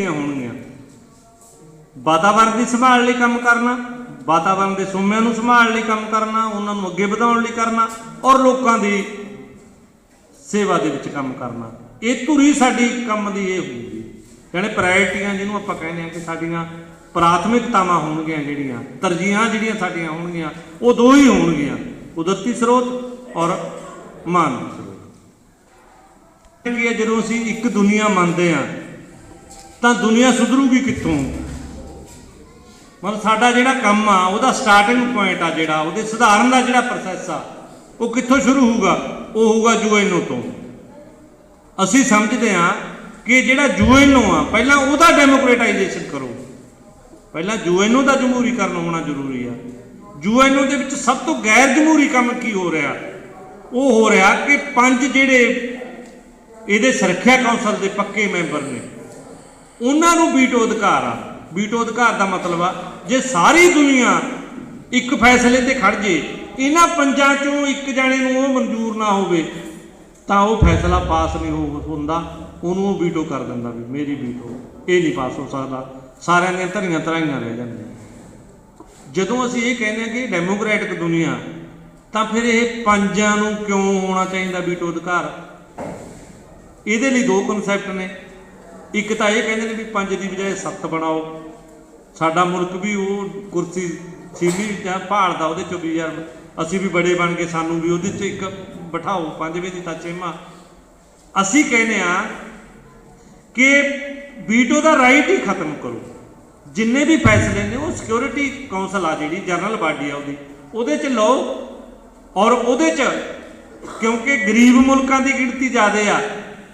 ਹੋਣਗੀਆਂ। ਵਾਤਾਵਰਨ ਦੀ ਸੰਭਾਲ ਲਈ ਕੰਮ ਕਰਨਾ, ਵਾਤਾਵਰਨ ਦੇ ਸੋਮਿਆਂ ਨੂੰ ਸੰਭਾਲ ਲਈ ਕੰਮ ਕਰਨਾ, ਉਹਨਾਂ ਨੂੰ ਅੱਗੇ ਵਧਾਉਣ ਲਈ ਕਰਨਾ ਔਰ ਲੋਕਾਂ ਦੀ ਸੇਵਾ ਦੇ ਵਿੱਚ ਕੰਮ ਕਰਨਾ। ਇਹ ਧੁਰੀ ਸਾਡੀ ਕੰਮ ਦੀ ਇਹ ਹੋਊਗੀ। ਜਾਣੀ ਪ੍ਰਾਇਰਟੀਆਂ ਜਿਹਨੂੰ ਆਪਾਂ ਕਹਿੰਦੇ ਹਾਂ ਕਿ ਸਾਡੀਆਂ ਪ੍ਰਾਥਮਿਕਤਾਵਾਂ ਹੋਣਗੀਆਂ, ਜਿਹੜੀਆਂ ਤਰਜੀਹਾਂ ਜਿਹੜੀਆਂ ਸਾਡੀਆਂ ਹੋਣਗੀਆਂ, ਉਹ ਦੋ ਹੀ ਹੋਣਗੀਆਂ, ਕੁਦਰਤੀ ਸਰੋਤ ਔਰ ਮਾਨਵ ਸਰੋਤ। ਕੀ ਜਦੋਂ ਅਸੀਂ ਇੱਕ ਦੁਨੀਆ ਮੰਨਦੇ ਹਾਂ ਤਾਂ ਦੁਨੀਆ ਸੁਧਰੂਗੀ ਕਿੱਥੋਂ? ਮਤਲਬ ਸਾਡਾ ਜਿਹੜਾ ਕੰਮ ਆ ਉਹਦਾ ਸਟਾਰਟਿੰਗ ਪੁਆਇੰਟ ਆ, ਜਿਹੜਾ ਉਹਦੇ ਸੁਧਾਰਨ ਦਾ ਜਿਹੜਾ ਪ੍ਰੋਸੈਸ ਆ, ਉਹ ਕਿੱਥੋਂ ਸ਼ੁਰੂ ਹੋਊਗਾ? ਉਹ ਹੋਊਗਾ ਯੂਐਨਓ ਤੋਂ। ਅਸੀਂ ਸਮਝਦੇ ਹਾਂ ਕਿ ਜਿਹੜਾ ਯੂਐਨਓ ਆ, ਪਹਿਲਾਂ ਉਹਦਾ ਡੈਮੋਕ੍ਰੇਟਾਈਜੇਸ਼ਨ ਕਰੋ, ਪਹਿਲਾਂ ਯੂਐਨਓ ਦਾ ਜਮਹੂਰੀਕਰਨ ਹੋਣਾ ਜ਼ਰੂਰੀ ਆ। ਯੂਐਨਓ ਦੇ ਵਿੱਚ ਸਭ ਤੋਂ ਗੈਰ ਜਮਹੂਰੀ ਕੰਮ ਕੀ ਹੋ ਰਿਹਾ? ਉਹ ਹੋ ਰਿਹਾ ਕਿ 5 ਜਿਹੜੇ ਇਹਦੇ ਸੁਰੱਖਿਆ ਕੌਂਸਲ ਦੇ ਪੱਕੇ ਮੈਂਬਰ ਨੇ, ਉਹਨਾਂ ਨੂੰ ਵੀਟੋ ਅਧਿਕਾਰ ਆ। ਵੀਟੋ ਅਧਿਕਾਰ ਦਾ ਮਤਲਬ ਆ ਜੇ ਸਾਰੀ ਦੁਨੀਆ ਇੱਕ ਫੈਸਲੇ ਤੇ ਖੜ ਜੇ, ਇਹਨਾਂ 5 ਚੋਂ ਇੱਕ ਜਾਣੇ ਨੂੰ ਉਹ ਮਨਜ਼ੂਰ ਨਾ ਹੋਵੇ ਤਾਂ ਉਹ ਫੈਸਲਾ ਪਾਸ ਨਹੀਂ ਹੁੰਦਾ, ਉਹਨੂੰ ਉਹ ਵੀਟੋ ਕਰ ਦਿੰਦਾ ਵੀ ਮੇਰੀ ਵੀਟੋ, ਇਹ ਨਹੀਂ ਪਾਸ ਹੋ ਸਕਦਾ। ਸਾਰਿਆਂ ਦੀਆਂ ਧਰੀਆਂ ਧਰਾਈਆਂ ਰਹਿ ਜਾਂਦੀਆਂ। ਜਦੋਂ ਅਸੀਂ ਇਹ ਕਹਿੰਦੇ ਹਾਂ ਕਿ ਡੈਮੋਕ੍ਰੈਟਿਕ ਦੁਨੀਆ, ਤਾਂ ਫਿਰ ਇਹ 5 ਨੂੰ ਕਿਉਂ ਹੋਣਾ ਚਾਹੀਦਾ ਵੀਟੋ ਅਧਿਕਾਰ? ਇਹਦੇ ਲਈ 2 ਕਨਸੈਪਟ ਨੇ। ਇੱਕ ਤਾਂ ਇਹ ਕਹਿੰਦੇ ਨੇ ਵੀ 5 ਦੀ ਬਜਾਏ 7 ਬਣਾਓ। ਸਾਡਾ ਮੁਲਕ ਵੀ ਉਹ ਕੁਰਸੀ ਸੀਲੀ ਜਾਂ ਭਾਲਦਾ ਉਹਦੇ 'ਚੋਂ ਵੀ, ਯਾਰ ਅਸੀਂ ਵੀ ਬੜੇ ਬਣ ਕੇ ਸਾਨੂੰ ਵੀ ਉਹਦੇ 'ਚ ਇੱਕ ਬਿਠਾਓ, 5ਵੇਂ ਦੀ ਤਾਂ ਚੇਮਾ। ਅਸੀਂ ਕਹਿੰਦੇ ਹਾਂ ਕਿ ਵੀਟੋ ਦਾ ਰਾਈਟ ਹੀ ਖਤਮ ਕਰੋ। ਜਿੰਨੇ ਵੀ ਫੈਸਲੇ ਨੇ ਉਹ ਸਿਕਿਉਰਿਟੀ ਕੌਂਸਲ ਆ, ਜਿਹੜੀ ਜਨਰਲ ਬਾਡੀ ਆ ਉਹਦੇ 'ਚ ਲਓ। ਔਰ ਉਹਦੇ 'ਚ ਕਿਉਂਕਿ ਗਰੀਬ ਮੁਲਕਾਂ ਦੀ ਗਿਣਤੀ ਜ਼ਿਆਦਾ ਆ,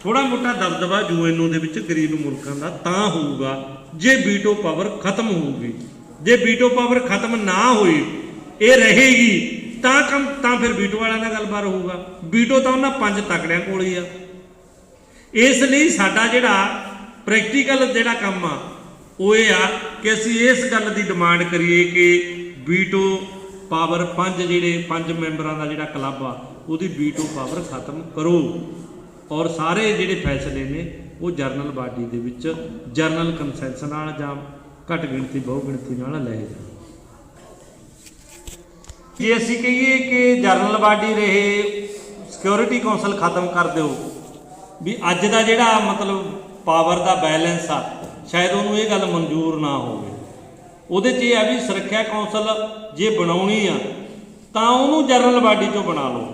ਥੋੜਾ ਮੋਟਾ ਦਬਦਬਾ ਯੂਐਨਓ ਦੇ ਵਿੱਚ ਗਰੀਬ ਮੁਲਕਾਂ ਦਾ ਤਾਂ ਹੋਊਗਾ ਜੇ ਵੀਟੋ ਪਾਵਰ ਖਤਮ ਹੋਊਗੀ। ਜੇ ਵੀਟੋ ਪਾਵਰ ਖਤਮ ਨਾ ਹੋਈ, ਇਹ ਰਹੇਗੀ, ਤਾਂ ਫਿਰ ਵੀਟੋ ਵਾਲਿਆਂ ਦਾ ਗੱਲਬਾਤ ਹੋਊਗਾ। ਵੀਟੋ ਤਾਂ ਉਹਨਾਂ 5 ਤਕੜਿਆਂ ਕੋਲ ਹੀ ਆ। ਇਸ ਲਈ ਸਾਡਾ ਜਿਹੜਾ ਪ੍ਰੈਕਟੀਕਲ ਜਿਹੜਾ ਕੰਮ ਆ ਉਹ ਇਹ ਆ ਕਿ ਅਸੀਂ ਇਸ ਗੱਲ ਦੀ ਡਿਮਾਂਡ ਕਰੀਏ ਕਿ ਵੀਟੋ ਪਾਵਰ 5 ਮੈਂਬਰਾਂ ਦਾ ਜਿਹੜਾ ਕਲੱਬ ਆ, ਉਹਦੀ ਵੀਟੋ ਪਾਵਰ ਖਤਮ ਕਰੋ ਔਰ ਸਾਰੇ ਜਿਹੜੇ ਫੈਸਲੇ ਨੇ ਉਹ ਜਰਨਲ ਬਾਡੀ ਦੇ ਵਿੱਚ ਜਰਨਲ ਕੰਸੈਂਸਸ ਨਾਲ ਜਾਂ ਘੱਟ ਗਿਣਤੀ ਬਹੁ ਗਿਣਤੀ ਨਾਲ ਲਏ ਜਾਣ। ਜੇ ਅਸੀਂ ਕਹੀਏ ਕਿ ਜਰਨਲ ਬਾਡੀ ਰਹੇ, ਸਿਕਿਉਰਿਟੀ ਕੌਂਸਲ ਖਤਮ ਕਰ ਦਿਓ, ਵੀ ਅੱਜ ਦਾ ਜਿਹੜਾ ਮਤਲਬ ਪਾਵਰ ਦਾ ਬੈਲੈਂਸ ਆ, ਸ਼ਾਇਦ ਉਹਨੂੰ ਇਹ ਗੱਲ ਮਨਜ਼ੂਰ ਨਾ ਹੋਵੇ। ਉਹਦੇ 'ਚ ਇਹ ਆ ਵੀ ਸੁਰੱਖਿਆ ਕੌਂਸਲ ਜੇ ਬਣਾਉਣੀ ਆ ਤਾਂ ਉਹਨੂੰ ਜਰਨਲ ਬਾਡੀ 'ਚੋਂ ਬਣਾ ਲਓ,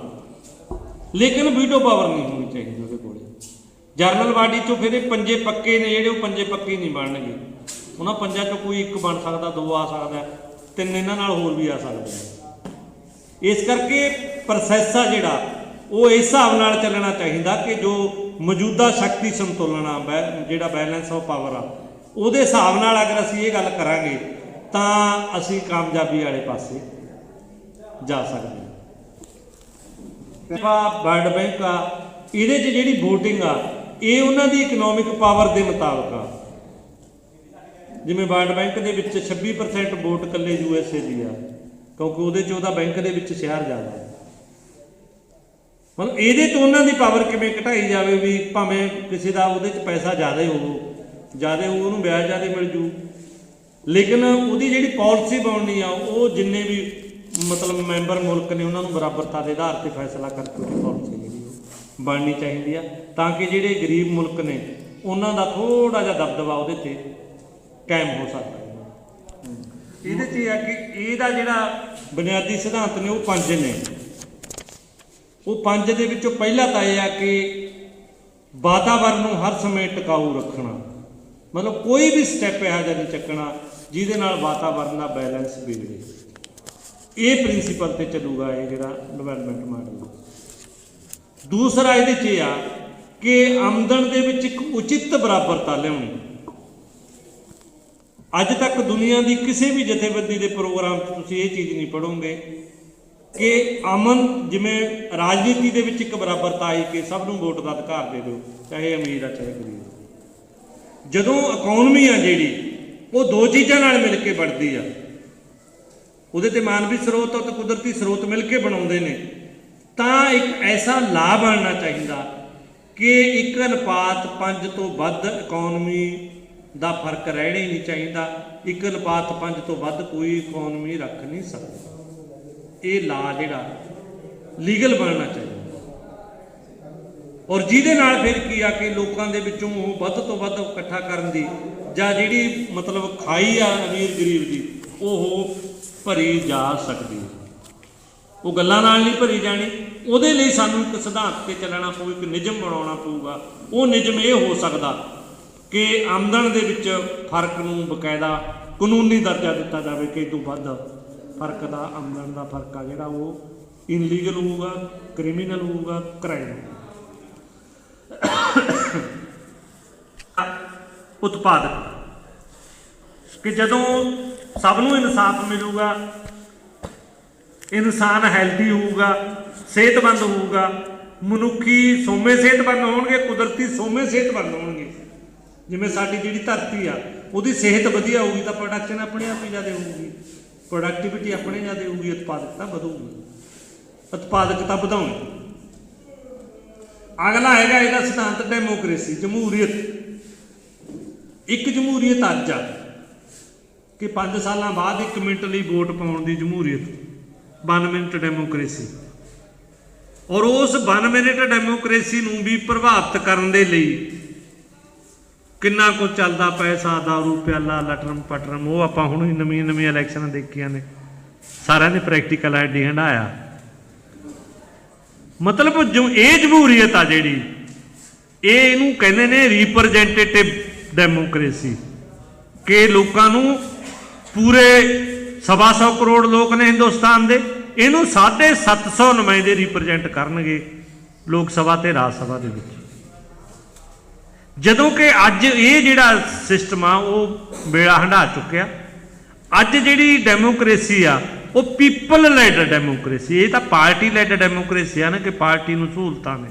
ਲੇਕਿਨ ਵੀਟੋ ਪਾਵਰ ਨਹੀਂ ਹੋਣੀ ਚਾਹੀਦੀ ਉਹਦੇ ਕੋਲ। ਜਰਨਲ ਬਾਡੀ 'ਚੋਂ ਫਿਰ ਇਹ 5 ਪੱਕੇ ਨੇ ਜਿਹੜੇ, ਉਹ 5 ਪੱਕੇ ਨਹੀਂ ਬਣਨਗੇ। ਉਹਨਾਂ 5 'ਚੋਂ ਕੋਈ 1 ਬਣ ਸਕਦਾ, 2 ਆ ਸਕਦਾ, 3 ਇਹਨਾਂ ਨਾਲ ਹੋਰ ਵੀ ਆ ਸਕਦੇ ਆ। ਇਸ ਕਰਕੇ ਪ੍ਰੋਸੈਸ ਆ ਜਿਹੜਾ ਉਹ ਇਸ ਹਿਸਾਬ ਨਾਲ ਚੱਲਣਾ ਚਾਹੀਦਾ ਕਿ ਜੋ ਮੌਜੂਦਾ ਸ਼ਕਤੀ ਸੰਤੁਲਨ ਆ, ਜਿਹੜਾ ਬੈਲੈਂਸ ਆਫ ਪਾਵਰ ਆ, ਉਹਦੇ ਹਿਸਾਬ ਨਾਲ ਅਗਰ ਅਸੀਂ ਇਹ ਗੱਲ ਕਰਾਂਗੇ ਤਾਂ ਅਸੀਂ ਕਾਮਯਾਬੀ ਵਾਲੇ ਪਾਸੇ ਜਾ ਸਕਦੇ ਹਾਂ। ਵਰਲਡ ਬੈਂਕ ਆ, ਇਹਦੇ 'ਚ ਜਿਹੜੀ ਵੋਟਿੰਗ ਆ ਇਹ ਉਹਨਾਂ ਦੀ ਇਕਨੋਮਿਕ ਪਾਵਰ ਦੇ ਮੁਤਾਬਕ ਆ। ਜਿਵੇਂ ਵਰਲਡ ਬੈਂਕ ਦੇ ਵਿੱਚ 26% ਵੋਟ ਇਕੱਲੇ USA ਦੀ ਆ, ਕਿਉਂਕਿ ਉਹਦੇ 'ਚ ਉਹਦਾ ਬੈਂਕ ਦੇ ਵਿੱਚ ਸ਼ੇਅਰ ਜ਼ਿਆਦਾ। ਮਤਲਬ ਇਹਦੇ ਤੋਂ ਉਹਨਾਂ ਦੀ ਪਾਵਰ ਕਿਵੇਂ ਘਟਾਈ ਜਾਵੇ ਵੀ ਭਾਵੇਂ ਕਿਸੇ ਦਾ ਉਹਦੇ 'ਚ ਪੈਸਾ ਜ਼ਿਆਦਾ ਹੋਊ, ਉਹਨੂੰ ਵਿਆਜ ਜ਼ਿਆਦਾ ਮਿਲ ਜੂ, ਲੇਕਿਨ ਉਹਦੀ ਜਿਹੜੀ ਪਾਲਿਸੀ ਬਣਨੀ ਆ ਉਹ ਜਿੰਨੇ ਵੀ ਮਤਲਬ ਮੈਂਬਰ ਮੁਲਕ ਨੇ ਉਹਨਾਂ ਨੂੰ ਬਰਾਬਰਤਾ ਦੇ ਆਧਾਰ 'ਤੇ ਫੈਸਲਾ ਕਰਕੇ ਉਹਦੀ ਪਾਲਿਸੀ ਜਿਹੜੀ ਉਹ ਬਣਨੀ ਚਾਹੀਦੀ ਆ, ਤਾਂ ਕਿ ਜਿਹੜੇ ਗਰੀਬ ਮੁਲਕ ਨੇ ਉਹਨਾਂ ਦਾ ਥੋੜ੍ਹਾ ਜਿਹਾ ਦਬਦਬਾ ਉਹਦੇ 'ਤੇ ਕਾਇਮ ਹੋ ਸਕਦਾ। ਇਹਦੇ 'ਚ ਇਹ ਆ ਕਿ ਇਹਦਾ ਜਿਹੜਾ ਬੁਨਿਆਦੀ ਸਿਧਾਂਤ ਨੇ ਉਹ 5 ਨੇ। ਉਹ 5 ਦੇ ਵਿੱਚੋਂ ਪਹਿਲਾ ਤਾਂ ਇਹ ਆ ਕਿ ਵਾਤਾਵਰਨ ਨੂੰ ਹਰ ਸਮੇਂ ਟਿਕਾਊ ਰੱਖਣਾ, ਮਤਲਬ ਕੋਈ ਵੀ ਸਟੈਪ ਇਹੋ ਜਿਹਾ ਨਹੀਂ ਚੱਕਣਾ ਜਿਹਦੇ ਨਾਲ ਵਾਤਾਵਰਨ ਦਾ ਬੈਲੈਂਸ ਵਿਗੜੇ। ਇਹ ਪ੍ਰਿੰਸੀਪਲ ਤੇ ਚੱਲੂਗਾ ਇਹ ਜਿਹੜਾ ਡਿਵੈਲਪਮੈਂਟ ਮਾਡਲ। ਦੂਸਰਾ ਇਹਦੇ 'ਚ ਇਹ ਆ ਕਿ ਆਮਦਨ ਦੇ ਵਿੱਚ ਇੱਕ ਉਚਿਤ ਬਰਾਬਰਤਾ ਲਿਆਉਣੀ। ਅੱਜ ਤੱਕ ਦੁਨੀਆ ਦੀ ਕਿਸੇ ਵੀ ਜਥੇਬੰਦੀ ਦੇ ਪ੍ਰੋਗਰਾਮ 'ਚ ਤੁਸੀਂ ਇਹ ਚੀਜ਼ ਨਹੀਂ ਪੜ੍ਹੋਗੇ ਕਿ ਜਿਵੇਂ ਰਾਜਨੀਤੀ ਦੇ ਵਿੱਚ ਇੱਕ ਬਰਾਬਰਤਾ ਆਈ ਕਿ ਸਭ ਨੂੰ ਵੋਟ ਦਾ ਅਧਿਕਾਰ ਦੇ ਦਿਓ, ਚਾਹੇ ਅਮੀਰ ਆ ਚਾਹੇ ਗਰੀਬ। ਜਦੋਂ ਇਕੋਨਮੀ ਆ ਜਿਹੜੀ ਉਹ 2 ਚੀਜ਼ਾਂ ਨਾਲ ਮਿਲ ਕੇ ਬਣਦੀ ਆ, ਉਹਦੇ 'ਤੇ ਮਾਨਵੀ ਸਰੋਤ ਅਤੇ ਕੁਦਰਤੀ ਸਰੋਤ ਮਿਲ ਕੇ ਬਣਾਉਂਦੇ ਨੇ, ਤਾਂ ਇੱਕ ਐਸਾ ਲਾਭ ਬਣਨਾ ਚਾਹੀਦਾ ਕਿ 1:5 ਤੋਂ ਵੱਧ ਇਕੋਨਮੀ ਦਾ ਫਰਕ ਰਹਿਣਾ ਹੀ ਨਹੀਂ ਚਾਹੀਦਾ। 1:5 ਤੋਂ ਵੱਧ ਕੋਈ ਇਕਨੋਮੀ ਰੱਖ ਨਹੀਂ ਸਕਦਾ। ਇਹ ਲਾ ਜਿਹੜਾ ਲੀਗਲ ਬਣਨਾ ਚਾਹੀਦਾ, ਔਰ ਜਿਹਦੇ ਨਾਲ ਫਿਰ ਕੀ ਆ ਕਿ ਲੋਕਾਂ ਦੇ ਵਿੱਚੋਂ ਉਹ ਵੱਧ ਤੋਂ ਵੱਧ ਇਕੱਠਾ ਕਰਨ ਦੀ ਜਾਂ ਜਿਹੜੀ ਮਤਲਬ ਖਾਈ ਆ ਅਮੀਰ ਗਰੀਬ ਦੀ ਉਹ ਭਰੀ ਜਾ ਸਕਦੀ ਹੈ। ਉਹ ਗੱਲਾਂ ਨਾਲ ਨਹੀਂ ਭਰੀ ਜਾਣੀ। ਉਹਦੇ ਲਈ ਸਾਨੂੰ ਇੱਕ ਸਿਧਾਂਤ 'ਤੇ ਚੱਲਣਾ ਪਊ, ਇੱਕ ਨਿਯਮ ਬਣਾਉਣਾ ਪਊਗਾ। ਉਹ ਨਿਯਮ ਇਹ ਹੋ ਸਕਦਾ ਕਿ ਆਮਦਨ ਦੇ ਵਿੱਚ ਫਰਕ ਨੂੰ ਬਕਾਇਦਾ ਕਾਨੂੰਨੀ ਦਰਜਾ ਦਿੱਤਾ ਜਾਵੇ ਕਿ ਇਹ ਤੋਂ ਵੱਧ ਫਰਕ ਦਾ ਆਮਦਨ ਦਾ ਫਰਕ ਆ ਜਿਹੜਾ ਉਹ ਇਨਲੀਗਲ ਹੋਊਗਾ, ਕ੍ਰਿਮੀਨਲ ਹੋਊਗਾ, ਕ੍ਰਾਈਮ। ਉਤਪਾਦਕ ਕਿ ਜਦੋਂ ਸਭ ਨੂੰ ਇਨਸਾਫ ਮਿਲੂਗਾ, ਇਨਸਾਨ ਹੈਲਦੀ ਹੋਊਗਾ, ਸਿਹਤਮੰਦ ਹੋਊਗਾ, ਮਨੁੱਖੀ ਸੋਮੇ ਸਿਹਤਮੰਦ ਹੋਣਗੇ, ਕੁਦਰਤੀ ਸੋਮੇ ਸਿਹਤਮੰਦ ਹੋਣਗੇ। ਜਿਵੇਂ ਸਾਡੀ ਜਿਹੜੀ ਧਰਤੀ ਆ ਉਹਦੀ ਸਿਹਤ ਵਧੀਆ ਹੋਊਗੀ ਤਾਂ ਪ੍ਰੋਡਕਸ਼ਨ ਆਪਣੇ ਆਪ ਹੀ ਜ਼ਿਆਦਾ ਹੋਊਗੀ, ਪ੍ਰੋਡਕਟੀਵਿਟੀ ਆਪਣੇ ਜ਼ਿਆਦਾ ਹੋਊਗੀ, ਉਤਪਾਦਕਤਾ ਵਧੂਗੀ, ਉਤਪਾਦਕਤਾ ਵਧਾਉਣੀ। ਅਗਲਾ ਹੈਗਾ ਇਹਦਾ ਸਿਧਾਂਤ ਡੈਮੋਕ੍ਰੇਸੀ, ਜਮਹੂਰੀਅਤ। ਇੱਕ ਜਮਹੂਰੀਅਤ ਅੱਜ ਆ ਕਿ 5 ਸਾਲਾਂ ਬਾਅਦ 1 ਮਿੰਟ ਲਈ ਵੋਟ ਪਾਉਣ ਦੀ ਜਮਹੂਰੀਅਤ, 1 ਮਿੰਟ ਡੈਮੋਕ੍ਰੇਸੀ। ਔਰ ਉਸ 1 ਮਿੰਟ ਡੈਮੋਕ੍ਰੇਸੀ ਨੂੰ ਵੀ ਪ੍ਰਭਾਵਿਤ ਕਰਨ ਦੇ ਲਈ ਕਿੰਨਾ ਕੁਝ ਚੱਲਦਾ, ਪੈਸਾ, ਦਾਰੂ, ਪਿਆਲਾ, ਲਟਰਮ ਪਟਰਮ, ਉਹ ਆਪਾਂ ਹੁਣ ਨਵੀਆਂ ਇਲੈਕਸ਼ਨਾਂ ਦੇਖੀਆਂ ਨੇ, ਸਾਰਿਆਂ ਨੇ ਪ੍ਰੈਕਟੀਕਲ ਆਈਡੀ ਹੰਢਾਇਆ। ਮਤਲਬ ਜੋ ਇਹ ਜਮਹੂਰੀਅਤ ਆ ਜਿਹੜੀ, ਇਹਨੂੰ ਕਹਿੰਦੇ ਨੇ ਰਿਪਰਜੈਂਟੇਟਿਵ ਡੈਮੋਕ੍ਰੇਸੀ, ਕਿ ਲੋਕਾਂ ਨੂੰ ਪੂਰੇ 125 ਕਰੋੜ ਲੋਕ ਨੇ ਹਿੰਦੁਸਤਾਨ ਦੇ, ਇਹਨੂੰ 750 ਨੁਮਾਇੰਦੇ ਰਿਪਰਜੈਂਟ ਕਰਨਗੇ ਲੋਕ ਸਭਾ ਤੇ ਰਾਜ ਸਭਾ ਦੇ ਵਿੱਚ। ਜਦੋਂ ਕਿ ਅੱਜ ਇਹ ਜਿਹੜਾ ਸਿਸਟਮ ਆ ਉਹ ਵੇਲਾ ਹੰਢਾ ਚੁੱਕਿਆ। ਅੱਜ ਜਿਹੜੀ ਡੈਮੋਕ੍ਰੇਸੀ ਆ ਉਹ ਪੀਪਲ ਲੈਡ ਡੈਮੋਕ੍ਰੇਸੀ, ਇਹ ਤਾਂ ਪਾਰਟੀ ਲੈਡ ਡੈਮੋਕ੍ਰੇਸੀ ਆ ਨਾ, ਕਿ ਪਾਰਟੀ ਨੂੰ ਸਹੂਲਤਾਂ ਨੇ,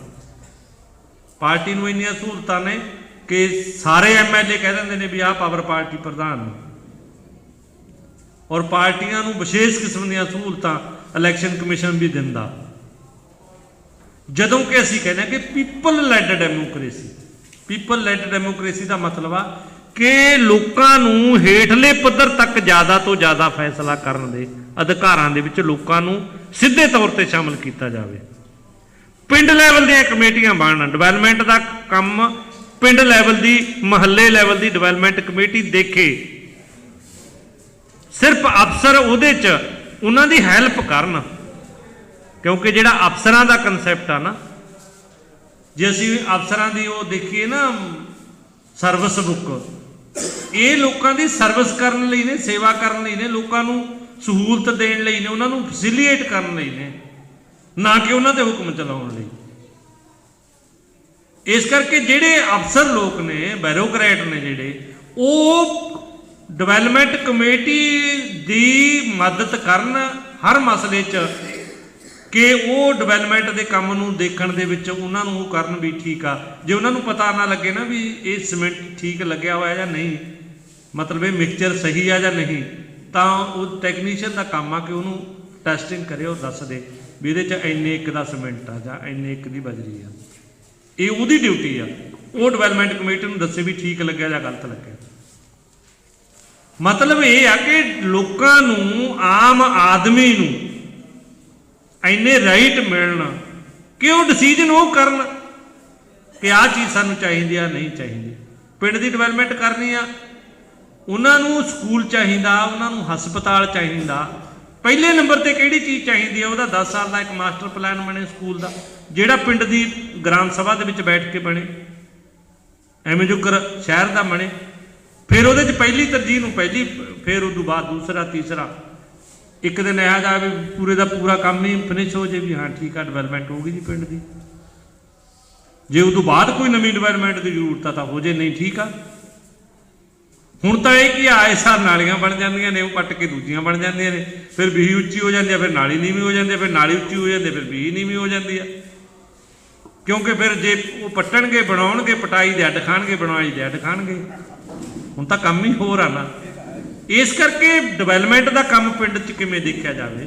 ਪਾਰਟੀ ਨੂੰ ਇੰਨੀਆਂ ਸਹੂਲਤਾਂ ਨੇ ਕਿ ਸਾਰੇ MLA ਕਹਿ ਦਿੰਦੇ ਨੇ ਵੀ ਆਹ ਪਾਵਰ ਪਾਰਟੀ ਪ੍ਰਧਾਨ ਨੇ, ਔਰ ਪਾਰਟੀਆਂ ਨੂੰ ਵਿਸ਼ੇਸ਼ ਕਿਸਮ ਦੀਆਂ ਸਹੂਲਤਾਂ ਇਲੈਕਸ਼ਨ ਕਮਿਸ਼ਨ ਵੀ ਦਿੰਦਾ। ਜਦੋਂ ਕਿ ਅਸੀਂ ਕਹਿੰਦੇ ਕਿ people led democracy, people led democracy ਦਾ ਮਤਲਬ ਆ ਕਿ ਲੋਕਾਂ ਨੂੰ ਹੇਠਲੇ ਪੱਧਰ ਤੱਕ ਜ਼ਿਆਦਾ ਤੋਂ ਜ਼ਿਆਦਾ ਫੈਸਲਾ ਕਰਨ ਦੇ ਅਧਿਕਾਰਾਂ ਦੇ ਵਿੱਚ ਲੋਕਾਂ ਨੂੰ ਸਿੱਧੇ ਤੌਰ ਤੇ ਸ਼ਾਮਲ ਕੀਤਾ ਜਾਵੇ। ਪਿੰਡ ਲੈਵਲ ਦੀਆਂ ਕਮੇਟੀਆਂ ਬਣਨ, ਡਿਵੈਲਪਮੈਂਟ ਦਾ ਕੰਮ ਪਿੰਡ ਲੈਵਲ ਦੀ, ਮਹੱਲੇ ਲੈਵਲ ਦੀ ਡਿਵੈਲਪਮੈਂਟ ਕਮੇਟੀ ਦੇਖੇ, ਸਿਰਫ ਅਫਸਰ ਉਹਦੇ 'ਚ ਉਹਨਾਂ ਦੀ ਹੈਲਪ ਕਰਨ। ਕਿਉਂਕਿ ਜਿਹੜਾ ਅਫਸਰਾਂ ਦਾ ਕਨਸੈਪਟ ਆ ਨਾ, ਜੇ ਅਸੀਂ ਅਫਸਰਾਂ ਦੀ ਉਹ ਦੇਖੀਏ ਨਾ ਸਰਵਿਸ ਬੁੱਕ, ਇਹ ਲੋਕਾਂ ਦੀ ਸਰਵਿਸ ਕਰਨ ਲਈ ਨੇ, ਸੇਵਾ ਕਰਨ ਲਈ ਨੇ, ਲੋਕਾਂ ਨੂੰ ਸਹੂਲਤ ਦੇਣ ਲਈ ਨੇ, ਉਹਨਾਂ ਨੂੰ ਫੈਸਿਲੀਟੇਟ ਕਰਨ ਲਈ ਨੇ, ਨਾ ਕਿ ਉਹਨਾਂ ਦੇ ਹੁਕਮ ਚਲਾਉਣ ਲਈ। ਇਸ ਕਰਕੇ ਜਿਹੜੇ ਅਫਸਰ ਲੋਕ ਨੇ, ਬਿਊਰੋਕਰੇਟ ਨੇ ਜਿਹੜੇ, ਉਹ ਡਿਵੈਲਪਮੈਂਟ ਕਮੇਟੀ ਦੀ ਮਦਦ ਕਰਨ ਹਰ ਮਸਲੇ 'ਚ, ਕਿ ਉਹ ਡਿਵੈਲਪਮੈਂਟ ਦੇ ਕੰਮ ਨੂੰ ਦੇਖਣ ਦੇ ਵਿੱਚ ਉਹਨਾਂ ਨੂੰ ਉਹ ਕਰਨ ਵੀ ਠੀਕ ਆ। ਜੇ ਉਹਨਾਂ ਨੂੰ ਪਤਾ ਨਾ ਲੱਗੇ ਨਾ ਵੀ ਇਹ ਸੀਮੈਂਟ ਠੀਕ ਲੱਗਿਆ ਹੋਇਆ ਜਾਂ ਨਹੀਂ, ਮਤਲਬ ਇਹ ਮਿਕਸਚਰ ਸਹੀ ਆ ਜਾਂ ਨਹੀਂ, ਤਾਂ ਉਹ ਟੈਕਨੀਸ਼ੀਅਨ ਦਾ ਕੰਮ ਆ ਕਿ ਉਹਨੂੰ ਟੈਸਟਿੰਗ ਕਰੇ, ਉਹ ਦੱਸ ਦੇ ਵੀ ਇਹਦੇ 'ਚ ਇੰਨੇ ਇੱਕ ਦਾ ਸੀਮੈਂਟ ਆ ਜਾਂ ਇੰਨੇ ਇੱਕ ਦੀ ਬਜਰੀ ਆ। ਇਹ ਉਹਦੀ ਡਿਊਟੀ ਆ, ਉਹ ਡਿਵੈਲਪਮੈਂਟ ਕਮੇਟੀ ਨੂੰ ਦੱਸੇ ਵੀ ਠੀਕ ਲੱਗਿਆ ਜਾਂ ਗਲਤ ਲੱਗਿਆ। ਮਤਲਬ ਇਹ ਆ ਕਿ ਲੋਕਾਂ ਨੂੰ, ਆਮ ਆਦਮੀ ਨੂੰ ਇੰਨੇ ਰਾਈਟ ਮਿਲਣ ਕਿ ਉਹ ਡਿਸੀਜਨ ਉਹ ਕਰਨ ਕਿ ਆਹ ਚੀਜ਼ ਸਾਨੂੰ ਚਾਹੀਦੀ ਆ, ਨਹੀਂ ਚਾਹੀਦੀ। ਪਿੰਡ ਦੀ ਡਿਵੈਲਪਮੈਂਟ ਕਰਨੀ ਆ, ਉਹਨਾਂ ਨੂੰ ਸਕੂਲ ਚਾਹੀਦਾ, ਉਹਨਾਂ ਨੂੰ ਹਸਪਤਾਲ ਚਾਹੀਦਾ। ਪਹਿਲੇ ਨੰਬਰ ਤੇ ਕਿਹੜੀ ਚੀਜ਼ ਚਾਹੀਦੀ ਆ? ਉਹਦਾ 10 ਸਾਲ ਦਾ ਇੱਕ ਮਾਸਟਰ ਪਲਾਨ ਬਣੇ ਸਕੂਲ ਦਾ, ਜਿਹੜਾ ਪਿੰਡ ਦੀ ਗ੍ਰਾਮ ਸਭਾ ਦੇ ਵਿੱਚ ਬੈਠ ਕੇ ਬਣੇ, ਐਵੇਂ ਜੋ ਸ਼ਹਿਰ ਦਾ ਬਣੇ। ਫਿਰ ਉਹਦੇ 'ਚ ਪਹਿਲੀ ਤਰਜੀਹ ਨੂੰ ਪਹਿਲੀ, ਫਿਰ ਉਦੋਂ ਬਾਅਦ ਦੂਸਰਾ, ਤੀਸਰਾ। ਇੱਕ ਦਿਨ ਇਹੋ ਜਿਹਾ ਵੀ ਪੂਰੇ ਦਾ ਪੂਰਾ ਕੰਮ ਹੀ ਫਿਨਿਸ਼ ਹੋ ਜੇ ਵੀ ਹਾਂ ਠੀਕ ਆ, ਡਿਵੈਲਪਮੈਂਟ ਹੋ ਗਈ ਜੀ ਪਿੰਡ ਦੀ। ਜੇ ਉਦੋਂ ਬਾਅਦ ਕੋਈ ਨਵੀਂ ਡਿਵੈਲਪਮੈਂਟ ਦੀ ਜ਼ਰੂਰਤ ਆ ਤਾਂ ਹੋ ਜੇ, ਨਹੀਂ ਠੀਕ ਆ। ਹੁਣ ਤਾਂ ਇਹ ਕੀ ਆਏ ਸਾਰ ਨਾਲੀਆਂ ਬਣ ਜਾਂਦੀਆਂ ਨੇ, ਉਹ ਪੱਟ ਕੇ ਦੂਜੀਆਂ ਬਣ ਜਾਂਦੀਆਂ ਨੇ, ਫਿਰ ਬੀਹੀ ਉੱਚੀ ਹੋ ਜਾਂਦੀ ਆ, ਫਿਰ ਨਾਲੀ ਨੀਵੀਂ ਹੋ ਜਾਂਦੀ ਆ, ਫਿਰ ਨਾਲੀ ਉੱਚੀ ਹੋ ਜਾਂਦੀ ਆ, ਫਿਰ ਬੀਹੀ ਨੀਵੀਂ ਹੋ ਜਾਂਦੀ ਆ। ਕਿਉਂਕਿ ਫਿਰ ਜੇ ਉਹ ਪੱਟਣਗੇ, ਬਣਾਉਣਗੇ, ਪਟਾਈ ਦੇ ਅੱਡ ਖਾਣਗੇ, ਬਣਾਈ ਦੇ ਅੱਡ ਖਾਣਗੇ। ਹੁਣ ਤਾਂ ਕੰਮ ਹੀ ਹੋਰ ਆ ਨਾ। ਇਸ ਕਰਕੇ ਡਿਵੈਲਪਮੈਂਟ ਦਾ ਕੰਮ ਪਿੰਡ 'ਚ ਕਿਵੇਂ ਦੇਖਿਆ ਜਾਵੇ,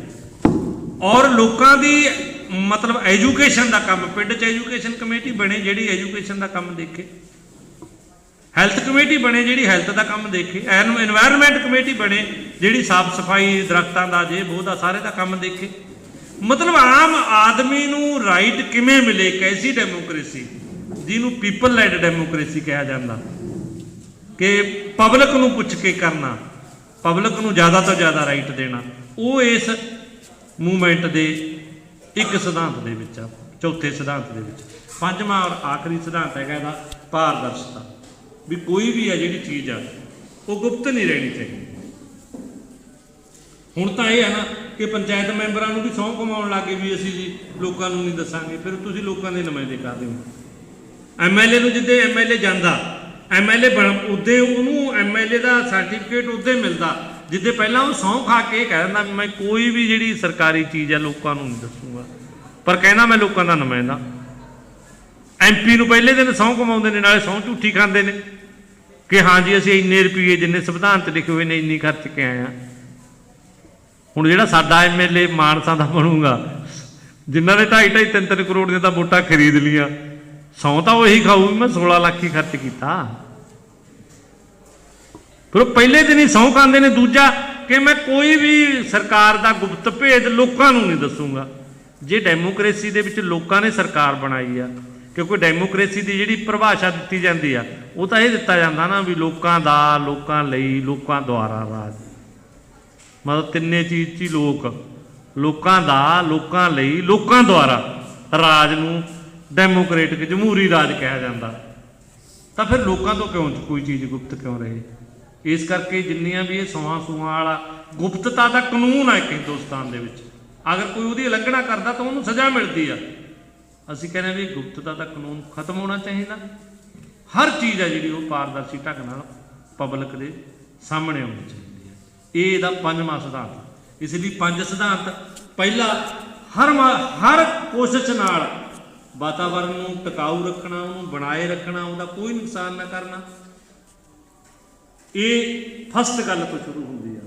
ਔਰ ਲੋਕਾਂ ਦੀ ਮਤਲਬ ਐਜੂਕੇਸ਼ਨ ਦਾ ਕੰਮ, ਪਿੰਡ 'ਚ ਐਜੂਕੇਸ਼ਨ ਕਮੇਟੀ ਬਣੇ ਜਿਹੜੀ ਐਜੂਕੇਸ਼ਨ ਦਾ ਕੰਮ ਦੇਖੇ। ਹੈਲਥ ਕਮੇਟੀ ਬਣੇ ਜਿਹੜੀ ਹੈਲਥ ਦਾ ਕੰਮ ਦੇਖੇ, ਐਨਵਾਇਰਨਮੈਂਟ ਕਮੇਟੀ ਬਣੇ ਜਿਹੜੀ ਸਾਫ ਸਫਾਈ ਦਰਖਤਾਂ ਦਾ ਜੇ ਬੋਹ ਦਾ ਸਾਰੇ ਦਾ ਕੰਮ ਦੇਖੇ। ਮਤਲਬ ਆਮ ਆਦਮੀ ਨੂੰ ਰਾਈਟ ਕਿਵੇਂ ਮਿਲੇ, ਕੈਸੀ ਡੈਮੋਕ੍ਰੇਸੀ ਜਿਹਨੂੰ ਪੀਪਲ ਲੈਡ ਡੈਮੋਕ੍ਰੇਸੀ ਕਿਹਾ ਜਾਂਦਾ, ਕਿ ਪਬਲਿਕ ਨੂੰ ਪੁੱਛ ਕੇ ਕਰਨਾ, ਪਬਲਿਕ ਨੂੰ ਜ਼ਿਆਦਾ ਤੋਂ ਜ਼ਿਆਦਾ ਰਾਈਟ ਦੇਣਾ, ਉਹ ਇਸ ਮੂਵਮੈਂਟ ਦੇ ਇੱਕ ਸਿਧਾਂਤ ਦੇ ਵਿੱਚ ਆ, ਚੌਥੇ ਸਿਧਾਂਤ ਦੇ ਵਿੱਚ। ਪੰਜਵਾਂ ਔਰ ਆਖਰੀ ਸਿਧਾਂਤ ਹੈਗਾ ਇਹਦਾ ਪਾਰਦਰਸ਼ਤਾ, ਵੀ ਕੋਈ ਵੀ ਆ ਜਿਹੜੀ ਚੀਜ਼ ਆ ਉਹ ਗੁਪਤ ਨਹੀਂ ਰਹਿਣੀ ਚਾਹੀਦੀ। ਹੁਣ ਤਾਂ ਇਹ ਹੈ ਨਾ ਕਿ ਪੰਚਾਇਤ ਮੈਂਬਰਾਂ ਨੂੰ ਵੀ ਸਹੁੰ ਕਮਾਉਣ ਲੱਗੇ ਵੀ ਅਸੀਂ ਜੀ ਲੋਕਾਂ ਨੂੰ ਨਹੀਂ ਦੱਸਾਂਗੇ, ਫਿਰ ਤੁਸੀਂ ਲੋਕਾਂ ਦੇ ਨੁਮਾਇੰਦੇ ਕਰਦੇ ਹੋ। ਐਮਐਲਏ ਨੂੰ ਜਿੱਦੇ ਐਮਐਲਏ ਜਾਂਦਾ, ਐਮਐਲਏ ਬਣ ਉੱਦੇ ਉਹਨੂੰ ਐਮਐਲਏ ਦਾ ਸਰਟੀਫਿਕੇਟ ਉੱਦੇ ਮਿਲਦਾ ਜਿੱਦੇ ਪਹਿਲਾਂ ਉਹ ਸਹੁੰ ਖਾ ਕੇ ਕਹਿ ਦਿੰਦਾ ਵੀ ਮੈਂ ਕੋਈ ਵੀ ਜਿਹੜੀ ਸਰਕਾਰੀ ਚੀਜ਼ ਹੈ ਲੋਕਾਂ ਨੂੰ ਨਹੀਂ ਦੱਸੂਗਾ, ਪਰ ਕਹਿੰਦਾ ਮੈਂ ਲੋਕਾਂ ਦਾ ਨੁਮਾਇੰਦਾ। ਐਮਪੀ ਨੂੰ ਪਹਿਲੇ ਦਿਨ ਸਹੁੰ ਕਮਾਉਂਦੇ ਨੇ, ਨਾਲੇ ਸਹੁੰ ਝੂਠੀ ਖਾਂਦੇ ਨੇ ਕਿ ਹਾਂ ਜੀ ਅਸੀਂ ਇੰਨੇ ਰੁਪਈਏ ਜਿੰਨੇ ਸੰਵਿਧਾਨ 'ਚ ਲਿਖੇ ਹੋਏ ਨੇ ਇੰਨੀ ਖਰਚ ਕੇ ਆਏ ਹਾਂ। ਹੁਣ ਜਿਹੜਾ ਸਾਡਾ ਐਮਐਲਏ ਮਾਨਸਾ ਦਾ ਬਣੂਗਾ, ਜਿਨ੍ਹਾਂ ਨੇ 2.5 3 ਕਰੋੜ ਦੀਆਂ ਤਾਂ ਵੋਟਾਂ ਖਰੀਦ ਲੀਆਂ, ਸਹੁੰ ਤਾਂ ਉਹੀ ਖਾਊ ਵੀ ਮੈਂ 16 ਲੱਖ ਹੀ ਖਰਚ ਕੀਤਾ। ਫਿਰ ਉਹ ਪਹਿਲੇ ਦਿਨ ਹੀ ਸਹੁੰ ਖਾਂਦੇ ਨੇ। ਦੂਜਾ ਕਿ ਮੈਂ ਕੋਈ ਵੀ ਸਰਕਾਰ ਦਾ ਗੁਪਤ ਭੇਦ ਲੋਕਾਂ ਨੂੰ ਨਹੀਂ ਦੱਸੂਗਾ। ਜੇ ਡੈਮੋਕ੍ਰੇਸੀ ਦੇ ਵਿੱਚ ਲੋਕਾਂ ਨੇ ਸਰਕਾਰ ਬਣਾਈ ਆ, ਕਿਉਂਕਿ ਡੈਮੋਕ੍ਰੇਸੀ ਦੀ ਜਿਹੜੀ ਪਰਿਭਾਸ਼ਾ ਦਿੱਤੀ ਜਾਂਦੀ ਆ ਉਹ ਤਾਂ ਇਹ ਦਿੱਤਾ ਜਾਂਦਾ ਨਾ ਵੀ ਲੋਕਾਂ ਦਾ, ਲੋਕਾਂ ਲਈ, ਲੋਕਾਂ ਦੁਆਰਾ ਰਾਜ। ਮਤਲਬ ਤਿੰਨੇ ਚੀਜ਼ 'ਚ ਹੀ ਲੋਕਾਂ ਦਾ, ਲੋਕਾਂ ਲਈ, ਲੋਕਾਂ ਦੁਆਰਾ ਰਾਜ ਨੂੰ ਡੈਮੋਕ੍ਰੇਟਿਕ ਜਮਹੂਰੀ ਰਾਜ ਕਿਹਾ ਜਾਂਦਾ। ਤਾਂ ਫਿਰ ਲੋਕਾਂ ਤੋਂ ਕਿਉਂ ਕੋਈ ਚੀਜ਼ ਗੁਪਤ ਕਿਉਂ ਰਹੇ? ਇਸ ਕਰਕੇ ਜਿੰਨੀਆਂ ਵੀ ਇਹ ਸੌਹਾਂ ਵਾਲਾ ਗੁਪਤਤਾ ਦਾ ਕਾਨੂੰਨ ਹੈ ਹਿੰਦੁਸਤਾਨ ਦੇ ਵਿੱਚ, ਅਗਰ ਕੋਈ ਉਹਦੀ ਉਲੰਘਣਾ ਕਰਦਾ ਤਾਂ ਉਹਨੂੰ ਸਜ਼ਾ ਮਿਲਦੀ ਆ। ਅਸੀਂ ਕਹਿੰਦੇ ਵੀ ਗੁਪਤਤਾ ਦਾ ਕਾਨੂੰਨ ਖਤਮ ਹੋਣਾ ਚਾਹੀਦਾ। ਹਰ ਚੀਜ਼ ਹੈ ਜਿਹੜੀ ਉਹ ਪਾਰਦਰਸ਼ੀ ਢੰਗ ਨਾਲ ਪਬਲਿਕ ਦੇ ਸਾਹਮਣੇ ਆਉਣੀ ਚਾਹੀਦੀ ਹੈ। ਇਹ ਇਹਦਾ ਪੰਜਵਾਂ ਸਿਧਾਂਤ। ਇਸ ਲਈ 5 ਸਿਧਾਂਤ। ਪਹਿਲਾ, ਹਰ ਕੋਸ਼ਿਸ਼ ਨਾਲ ਵਾਤਾਵਰਨ ਨੂੰ ਟਿਕਾਊ ਰੱਖਣਾ, ਉਹਨੂੰ ਬਣਾਏ ਰੱਖਣਾ, ਉਹਦਾ ਕੋਈ ਨੁਕਸਾਨ ਨਾ ਕਰਨਾ। ਇਹ ਫਸਟ ਗੱਲ ਤੋਂ ਸ਼ੁਰੂ ਹੁੰਦੀ ਆ।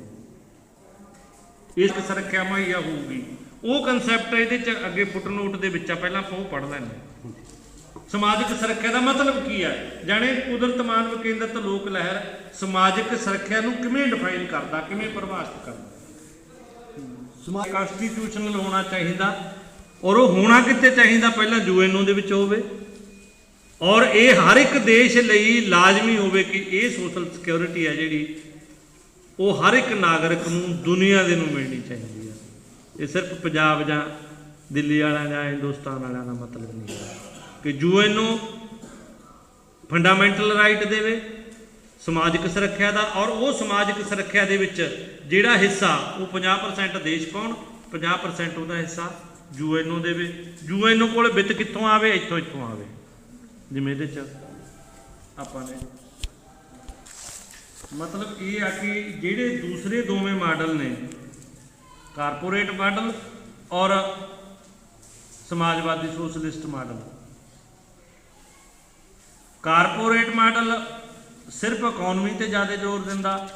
ਇਸ ਸੁਰੱਖਿਆ ਮੁਹੱਈਆ ਹੋਊਗੀ, ਉਹ ਕਨਸੈਪਟ ਇਹਦੇ ਚ ਅੱਗੇ ਫੁੱਟਨੋਟ ਦੇ ਵਿੱਚ ਆ, ਪਹਿਲਾਂ ਆਪਾਂ ਉਹ ਪੜ੍ਹ ਲੈਂਦੇ। ਸਮਾਜਿਕ ਸੁਰੱਖਿਆ ਦਾ ਮਤਲਬ ਕੀ ਹੈ? ਜਾਣੇ ਕੁਦਰਤ ਮਾਨਵ ਕੇਂਦਰਿਤ ਲੋਕ ਲਹਿਰ ਸਮਾਜਿਕ ਸੁਰੱਖਿਆ ਨੂੰ ਕਿਵੇਂ ਡਿਫਾਈਨ ਕਰਦਾ, ਕਿਵੇਂ ਪਰਿਭਾਸ਼ਿਤ ਕਰਦਾ? ਸਮਾਜ ਕਨਸਟੀਟਿਊਸ਼ਨਲ ਹੋਣਾ ਚਾਹੀਦਾ, ਔਰ ਉਹ ਹੋਣਾ ਕਿੱਥੇ ਚਾਹੀਦਾ? ਪਹਿਲਾਂ ਯੂਐਨਓ ਦੇ ਵਿੱਚ ਹੋਵੇ, ਔਰ ਇਹ ਹਰ ਇੱਕ ਦੇਸ਼ ਲਈ ਲਾਜ਼ਮੀ ਹੋਵੇ ਕਿ ਇਹ ਸੋਸ਼ਲ ਸਿਕਿਉਰਿਟੀ ਹੈ ਜਿਹੜੀ ਉਹ ਹਰ ਇੱਕ ਨਾਗਰਿਕ ਨੂੰ ਦੁਨੀਆ ਦੇ ਨੂੰ ਮਿਲਣੀ ਚਾਹੀਦੀ ਹੈ। ਇਹ ਸਿਰਫ ਪੰਜਾਬ ਜਾਂ ਦਿੱਲੀ ਵਾਲਿਆਂ ਜਾਂ ਹਿੰਦੁਸਤਾਨ ਵਾਲਿਆਂ ਦਾ ਮਤਲਬ ਨਹੀਂ ਹੈ ਕਿ ਯੂਐਨਓ ਫੰਡਾਮੈਂਟਲ ਰਾਈਟ ਦੇਵੇ ਸਮਾਜਿਕ ਸੁਰੱਖਿਆ ਦਾ, ਔਰ ਉਹ ਸਮਾਜਿਕ ਸੁਰੱਖਿਆ ਦੇ ਵਿੱਚ ਜਿਹੜਾ ਹਿੱਸਾ ਉਹ 50% ਦੇਸ਼ ਪਾਉਣ, 50% ਉਹਦਾ ਹਿੱਸਾ ਯੂਐਨਓ ਦੇਵੇ। ਯੂਐਨਓ ਕੋਲ ਵਿੱਤ ਕਿੱਥੋਂ ਆਵੇ? ਇੱਥੋਂ ਆਵੇ। ਜਿਵੇਂ ਇਹਦੇ 'ਚ ਆਪਾਂ ਨੇ ਮਤਲਬ ਇਹ ਆ ਕਿ ਜਿਹੜੇ ਦੂਸਰੇ ਦੋਵੇਂ ਮਾਡਲ ਨੇ, ਕਾਰਪੋਰੇਟ ਮਾਡਲ ਔਰ ਸਮਾਜਵਾਦੀ ਸੋਸ਼ਲਿਸਟ ਮਾਡਲ, ਕਾਰਪੋਰੇਟ ਮਾਡਲ ਸਿਰਫ ਇਕਨੋਮੀ ਤੇ ਜ਼ਿਆਦਾ ਜ਼ੋਰ ਦਿੰਦਾ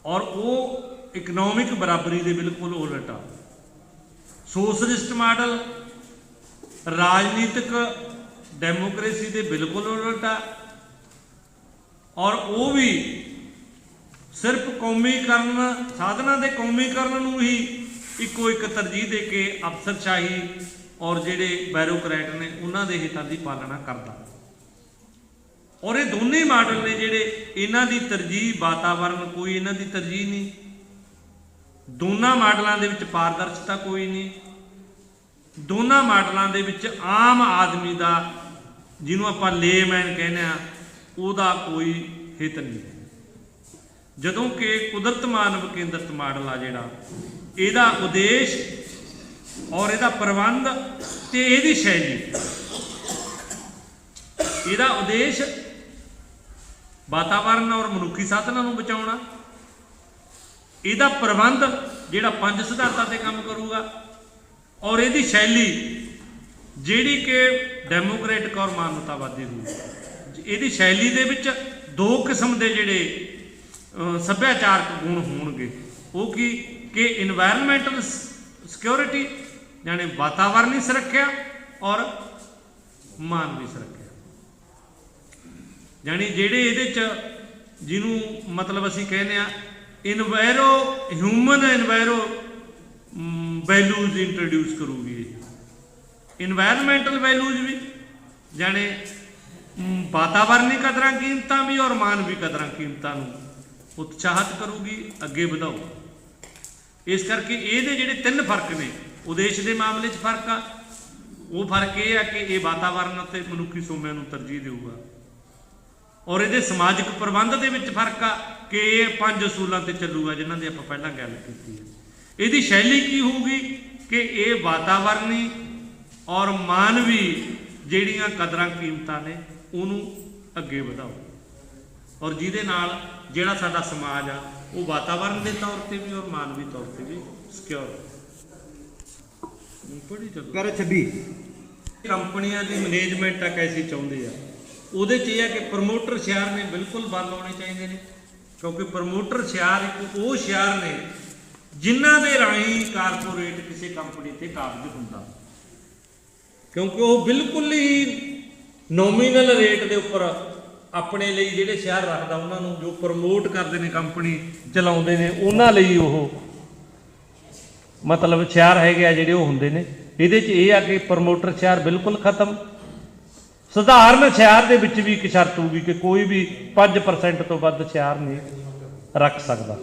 ਔਰ ਉਹ ਇਕਨੋਮਿਕ ਬਰਾਬਰੀ ਦੇ ਬਿਲਕੁਲ ਉਲਟ ਆ। ਸੋਸ਼ਲਿਸਟ ਮਾਡਲ ਰਾਜਨੀਤਿਕ ਡੈਮੋਕ੍ਰੇਸੀ ਦੇ ਬਿਲਕੁਲ ਉਲਟ ਆ, ਔਰ ਉਹ ਵੀ ਸਿਰਫ ਕੌਮੀਕਰਨ, ਸਾਧਨਾਂ ਦੇ ਕੌਮੀਕਰਨ ਨੂੰ ਹੀ ਇੱਕੋ ਇੱਕ ਤਰਜੀਹ ਦੇ ਕੇ ਅਫਸਰਸ਼ਾਹੀ ਔਰ ਜਿਹੜੇ ਬਿਊਰੋਕਰੈਟ ਨੇ ਉਹਨਾਂ ਦੇ ਹਿੱਤਾਂ ਦੀ ਪਾਲਣਾ ਕਰਦਾ। ਔਰ ਇਹ ਦੋਨੇ ਮਾਡਲ ਨੇ ਜਿਹੜੇ ਇਹਨਾਂ ਦੀ ਤਰਜੀਹ ਵਾਤਾਵਰਨ, ਕੋਈ ਇਹਨਾਂ ਦੀ ਤਰਜੀਹ ਨਹੀਂ। ਦੋਨਾਂ ਮਾਡਲਾਂ ਦੇ ਵਿੱਚ ਪਾਰਦਰਸ਼ਤਾ ਕੋਈ ਨਹੀਂ। ਦੋਨਾਂ ਮਾਡਲਾਂ ਦੇ ਵਿੱਚ ਆਮ ਆਦਮੀ ਦਾ, ਜਿਹਨੂੰ ਆਪਾਂ ਲੇਮੈਨ ਕਹਿੰਦੇ ਆ, ਉਹਦਾ ਕੋਈ ਹਿੱਤ ਨਹੀਂ ਹੈ। ਜਦੋਂ ਕਿ ਕੁਦਰਤ ਮਾਨਵ ਕੇਂਦਰਿਤ ਮਾਡਲ ਆ ਜਿਹੜਾ, ਇਹਦਾ ਉਦੇਸ਼ ਔਰ ਇਹਦਾ ਪ੍ਰਬੰਧ ਤੇ ਇਹਦੀ ਸ਼ੈਲੀ, ਇਹਦਾ ਉਦੇਸ਼ ਵਾਤਾਵਰਨ ਔਰ ਮਨੁੱਖੀ ਸਾਧਨਾਂ ਨੂੰ ਬਚਾਉਣਾ, ਇਹਦਾ ਪ੍ਰਬੰਧ ਜਿਹੜਾ 5 ਸਿਧਾਂਤਾਂ ਤੇ ਕੰਮ ਕਰੂਗਾ, ਔਰ ਇਹਦੀ ਸ਼ੈਲੀ ਜਿਹੜੀ ਕਿ ਡੈਮੋਕ੍ਰੇਟਿਕ ਔਰ ਮਾਨਵਤਾਵਾਦੀ ਹੋਊਗੀ। ਇਹਦੀ ਸ਼ੈਲੀ ਦੇ ਵਿੱਚ 2 ਕਿਸਮ ਦੇ ਜਿਹੜੇ ਸੱਭਿਆਚਾਰਕ ਗੁਣ ਹੋਣਗੇ। ਉਹ ਕੀ ਕਿ ਇਨਵਾਇਰਨਮੈਂਟਲ ਸਿਕਿਉਰਿਟੀ ਯਾਨੀ ਵਾਤਾਵਰਣੀ ਸੁਰੱਖਿਆ ਔਰ ਮਾਨਵੀ ਸੁਰੱਖਿਆ। ਜਾਣੀ ਜਿਹੜੇ ਇਹਦੇ 'ਚ ਜਿਹਨੂੰ ਮਤਲਬ ਅਸੀਂ ਕਹਿੰਦੇ ਆ Enviro human Enviro values introduce ਕਰੂਗੀ ਇਹ। ਇਨਵਾਇਰਨਮੈਂਟਲ ਵੈਲਿਊਜ਼ ਵੀ ਜਾਣੇ ਵਾਤਾਵਰਣੀ ਕਦਰਾਂ ਕੀਮਤਾਂ ਵੀ ਔਰ ਮਾਨਵੀ ਕਦਰਾਂ ਕੀਮਤਾਂ ਨੂੰ ਉਤਸ਼ਾਹਿਤ ਕਰੂਗੀ, ਅੱਗੇ ਵਧਾਊ। ਇਸ ਕਰਕੇ ਇਹਦੇ ਜਿਹੜੇ 3 ਫਰਕ ਨੇ, ਉਦੇਸ਼ ਦੇ ਮਾਮਲੇ 'ਚ ਫਰਕ ਆ, ਉਹ ਫਰਕ ਇਹ ਆ ਕਿ ਇਹ ਵਾਤਾਵਰਨ ਅਤੇ ਮਨੁੱਖੀ ਸੋਮਿਆਂ ਨੂੰ ਤਰਜੀਹ ਦੇਊਗਾ। ਔਰ ਇਹਦੇ ਸਮਾਜਿਕ ਪ੍ਰਬੰਧ ਦੇ ਵਿੱਚ ਫਰਕ ਆ ਕਿ ਇਹ 5 ਅਸੂਲਾਂ ਤੇ ਚੱਲੂਗਾ ਜਿਨ੍ਹਾਂ ਦੀ ਆਪਾਂ ਪਹਿਲਾਂ ਗੱਲ ਕੀਤੀ ਹੈ। ਇਹਦੀ ਸ਼ੈਲੀ ਕੀ ਹੋਊਗੀ ਕਿ ਇਹ ਵਾਤਾਵਰਣੀ ਔਰ ਮਾਨਵੀ ਜਿਹੜੀਆਂ ਕਦਰਾਂ ਕੀਮਤਾਂ ਨੇ ਉਹਨੂੰ ਅੱਗੇ ਵਧਾਓ, ਔਰ ਜਿਹਦੇ ਨਾਲ ਜਿਹੜਾ ਸਾਡਾ ਸਮਾਜ ਆ ਉਹ ਵਾਤਾਵਰਨ ਦੇ ਤੌਰ ਤੇ ਵੀ ਔਰ ਮਾਨਵੀ ਤੌਰ ਤੇ ਵੀ ਸਿਕਿਉਰ। ਪੈਰਾ 26 ਕੰਪਨੀਆਂ ਦੀ ਮੈਨੇਜਮੈਂਟ ਆ ਕੈਸੀ ਚਾਹੁੰਦੇ ਆ, ਉਹਦੇ 'ਚ ਇਹ ਆ ਕਿ ਪ੍ਰਮੋਟਰ ਸ਼ੇਅਰ ਨੇ ਬਿਲਕੁਲ ਬੰਦ ਹੋਣੇ ਚਾਹੀਦੇ ਨੇ, ਕਿਉਂਕਿ ਪ੍ਰਮੋਟਰ ਸ਼ੇਅਰ ਇੱਕ ਉਹ ਸ਼ੇਅਰ ਨੇ ਜਿਨ੍ਹਾਂ ਦੇ ਰਾਹੀਂ ਕਾਰਪੋਰੇਟ ਕਿਸੇ ਕੰਪਨੀ ਤੇ ਕਾਬਜ਼ ਹੁੰਦਾ, ਕਿਉਂਕਿ ਉਹ ਬਿਲਕੁਲ ਹੀ ਨੋਮੀਨਲ ਰੇਟ ਦੇ ਉੱਪਰ ਆਪਣੇ ਲਈ ਜਿਹੜੇ ਸ਼ੇਅਰ ਰੱਖਦਾ, ਉਹਨਾਂ ਨੂੰ ਜੋ ਪ੍ਰਮੋਟ ਕਰਦੇ ਨੇ ਕੰਪਨੀ ਚਲਾਉਂਦੇ ਨੇ ਉਹਨਾਂ ਲਈ ਉਹ ਮਤਲਬ ਸ਼ੇਅਰ ਹੈਗੇ ਆ ਜਿਹੜੇ ਉਹ ਹੁੰਦੇ ਨੇ। ਇਹਦੇ 'ਚ ਇਹ ਆ ਕਿ ਪ੍ਰਮੋਟਰ ਸ਼ੇਅਰ ਬਿਲਕੁਲ ਖਤਮ। ਸਧਾਰਨ ਸ਼ੇਅਰ ਦੇ ਵਿੱਚ ਵੀ ਇੱਕ ਸ਼ਰਤ ਹੋਊਗੀ ਕਿ ਕੋਈ ਵੀ 5% ਤੋਂ ਵੱਧ ਸ਼ੇਅਰ ਨਹੀਂ ਰੱਖ ਸਕਦਾ।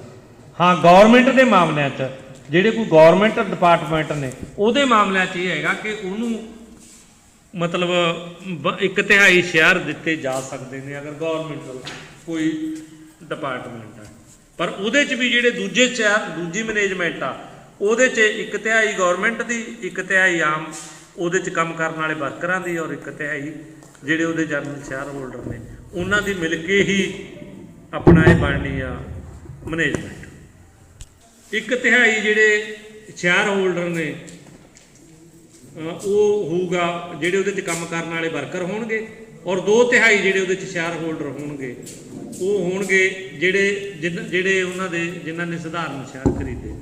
ਹਾਂ, ਗੌਰਮੈਂਟ ਦੇ ਮਾਮਲਿਆਂ 'ਚ ਜਿਹੜੇ ਕੋਈ ਗੌਰਮੈਂਟ ਡਿਪਾਰਟਮੈਂਟ ਨੇ ਉਹਦੇ ਮਾਮਲਿਆਂ 'ਚ ਇਹ ਹੈਗਾ ਕਿ ਉਹਨੂੰ ਮਤਲਬ 1/3 ਸ਼ੇਅਰ ਦਿੱਤੇ ਜਾ ਸਕਦੇ ਨੇ ਅਗਰ ਗੌਰਮੈਂਟ ਕੋਈ ਡਿਪਾਰਟਮੈਂਟ ਹੈ। ਪਰ ਉਹਦੇ 'ਚ ਵੀ ਜਿਹੜੇ ਦੂਜੇ ਸ਼ੇਅਰ ਦੂਜੀ ਮੈਨੇਜਮੈਂਟ ਆ ਉਹਦੇ 'ਚ 1/3 ਗੌਰਮੈਂਟ ਦੀ, 1/3 ਆਮ ਉਹਦੇ 'ਚ ਕੰਮ ਕਰਨ ਵਾਲੇ ਵਰਕਰਾਂ ਦੀ, ਔਰ 1/3 ਜਿਹੜੇ ਉਹਦੇ ਜਨਰਲ ਸ਼ੇਅਰ ਹੋਲਡਰ ਨੇ ਉਹਨਾਂ ਦੀ ਮਿਲ ਕੇ ਹੀ ਆਪਣਾ ਇਹ ਬਣਨੀ ਆ ਮੈਨੇਜਮੈਂਟ। 1/3 ਜਿਹੜੇ ਸ਼ੇਅਰ ਹੋਲਡਰ ਨੇ ਉਹ ਹੋਊਗਾ ਜਿਹੜੇ ਉਹਦੇ 'ਚ ਕੰਮ ਕਰਨ ਵਾਲੇ ਵਰਕਰ ਹੋਣਗੇ, ਔਰ 2/3 ਜਿਹੜੇ ਉਹਦੇ 'ਚ ਸ਼ੇਅਰ ਹੋਲਡਰ ਹੋਣਗੇ ਉਹ ਹੋਣਗੇ ਜਿਹੜੇ ਉਹਨਾਂ ਦੇ ਜਿਨ੍ਹਾਂ ਨੇ ਸਧਾਰਨ ਸ਼ੇਅਰ ਖਰੀਦੇ।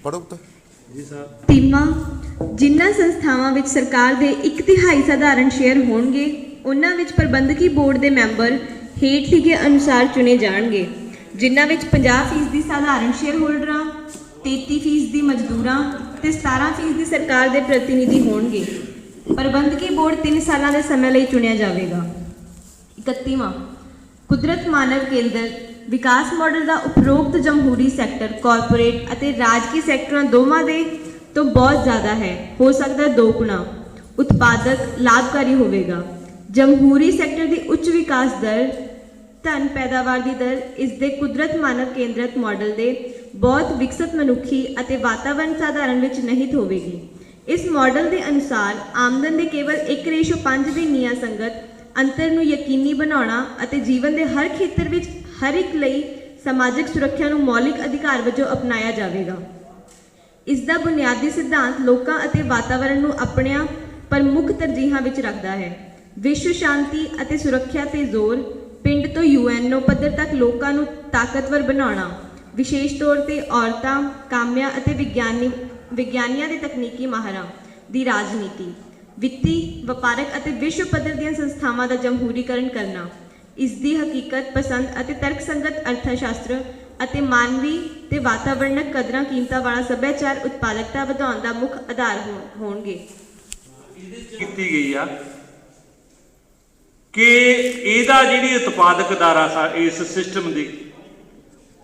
ਪੜੋ ਜੀ ਸਾਹਿਬ। ਟੀਮਾਂ ਜਿਨ੍ਹਾਂ ਸੰਸਥਾਵਾਂ ਵਿੱਚ ਸਰਕਾਰ ਦੇ 1/3 ਸਾਧਾਰਨ ਸ਼ੇਅਰ ਹੋਣਗੇ ਉਹਨਾਂ ਵਿੱਚ ਪ੍ਰਬੰਧਕੀ ਬੋਰਡ ਦੇ ਮੈਂਬਰ ਹੇਠ ਲਿਖੇ ਅਨੁਸਾਰ ਚੁਣੇ ਜਾਣਗੇ, ਜਿਨ੍ਹਾਂ ਵਿੱਚ 50% ਸਾਧਾਰਨ ਸ਼ੇਅਰ ਹੋਲਡਰਾਂ, 33% ਮਜ਼ਦੂਰਾਂ ਤੇ 17% ਸਰਕਾਰ ਦੇ ਪ੍ਰਤੀਨਿਧੀ ਹੋਣਗੇ। ਪ੍ਰਬੰਧਕੀ ਬੋਰਡ 3 ਸਾਲਾਂ ਦੇ ਸਮੇਂ ਲਈ ਚੁਣਿਆ ਜਾਵੇਗਾ। 31ਵਾਂ ਕੁਦਰਤ ਮਾਨਵ ਕੇਂਦਰ ਵਿਕਾਸ ਮਾਡਲ ਦਾ ਉਪਰੋਕਤ ਜਮਹੂਰੀ ਸੈਕਟਰ, ਕਾਰਪੋਰੇਟ ਅਤੇ ਰਾਜਕੀ ਸੈਕਟਰਾਂ ਦੋਵਾਂ ਦੇ ਤੋਂ ਬਹੁਤ ਜ਼ਿਆਦਾ ਹੈ, ਹੋ ਸਕਦਾ 2 ਗੁਣਾ ਉਤਪਾਦਕ ਲਾਭਕਾਰੀ ਹੋਵੇਗਾ। ਜਮਹੂਰੀ ਸੈਕਟਰ ਦੀ ਉੱਚ ਵਿਕਾਸ ਦਰ, ਧਨ ਪੈਦਾਵਾਰ ਦੀ ਦਰ ਇਸ ਦੇ ਕੁਦਰਤ ਮਾਨਵ ਕੇਂਦਰਤ ਮਾਡਲ ਦੇ ਬਹੁਤ ਵਿਕਸਿਤ ਮਨੁੱਖੀ ਅਤੇ ਵਾਤਾਵਰਣ ਸਾਧਾਰਨ ਵਿੱਚ ਨਿਹਿਤ ਹੋਵੇਗੀ। ਇਸ ਮਾਡਲ ਦੇ ਅਨੁਸਾਰ ਆਮਦਨ ਦੇ ਕੇਵਲ 1:5 ਦੇ ਨਿਆਂ ਸੰਗਤ ਅੰਤਰ ਨੂੰ ਯਕੀਨੀ ਬਣਾਉਣਾ ਅਤੇ ਜੀਵਨ ਦੇ ਹਰ ਖੇਤਰ ਵਿੱਚ ਹਰ ਇੱਕ ਲਈ ਸਮਾਜਿਕ ਸੁਰੱਖਿਆ ਨੂੰ ਮੌਲਿਕ ਅਧਿਕਾਰ ਵਜੋਂ ਅਪਣਾਇਆ ਜਾਵੇਗਾ। ਇਸ ਦਾ ਬੁਨਿਆਦੀ ਸਿਧਾਂਤ ਲੋਕਾਂ ਅਤੇ ਵਾਤਾਵਰਣ ਨੂੰ ਆਪਣੀਆਂ ਪ੍ਰਮੁੱਖ ਤਰਜੀਹਾਂ ਵਿੱਚ ਰੱਖਦਾ ਹੈ। ਵਿਸ਼ਵ ਸ਼ਾਂਤੀ ਅਤੇ ਸੁਰੱਖਿਆ ਤੇ ਜ਼ੋਰ, ਪਿੰਡ ਤੋਂ UNO ਪੱਧਰ ਤੱਕ ਲੋਕਾਂ ਨੂੰ ਤਾਕਤਵਰ ਬਣਾਉਣਾ, ਵਿਸ਼ੇਸ਼ ਤੌਰ ਤੇ ਔਰਤਾਂ, ਕਾਮਿਆਂ ਅਤੇ ਵਿਗਿਆਨੀਆਂ ਦੇ ਤਕਨੀਕੀ ਮਾਹਰਾਂ ਦੀ ਰਾਜਨੀਤੀ, ਵਿੱਤੀ, ਵਪਾਰਕ ਅਤੇ ਵਿਸ਼ਵ ਪੱਧਰ ਦੀਆਂ ਸੰਸਥਾਵਾਂ ਦਾ ਜਮਹੂਰੀਕਰਨ ਕਰਨਾ, ਇਸ ਦੀ ਹਕੀਕਤ ਪਸੰਦ ਅਤੇ ਤਰਕਸੰਗਤ ਅਰਥ ਸ਼ਾਸਤਰ ਅਤੇ ਮਾਨਵੀ ਤੇ ਵਾਤਾਵਰਣਕ ਕਦਰਾਂ ਕੀਮਤਾਂ ਵਾਲਾ ਸੱਭਿਆਚਾਰ ਉਤਪਾਦਕਤਾ ਵਧਾਉਣ ਦਾ ਮੁੱਖ ਆਧਾਰ ਹੋਣਗੇ। ਕੀਤੀ ਗਈ ਆ ਕਿ ਇਹਦਾ ਜਿਹੜੀ ਉਤਪਾਦਕ ਦਰ ਆ ਇਸ ਸਿਸਟਮ ਦੀ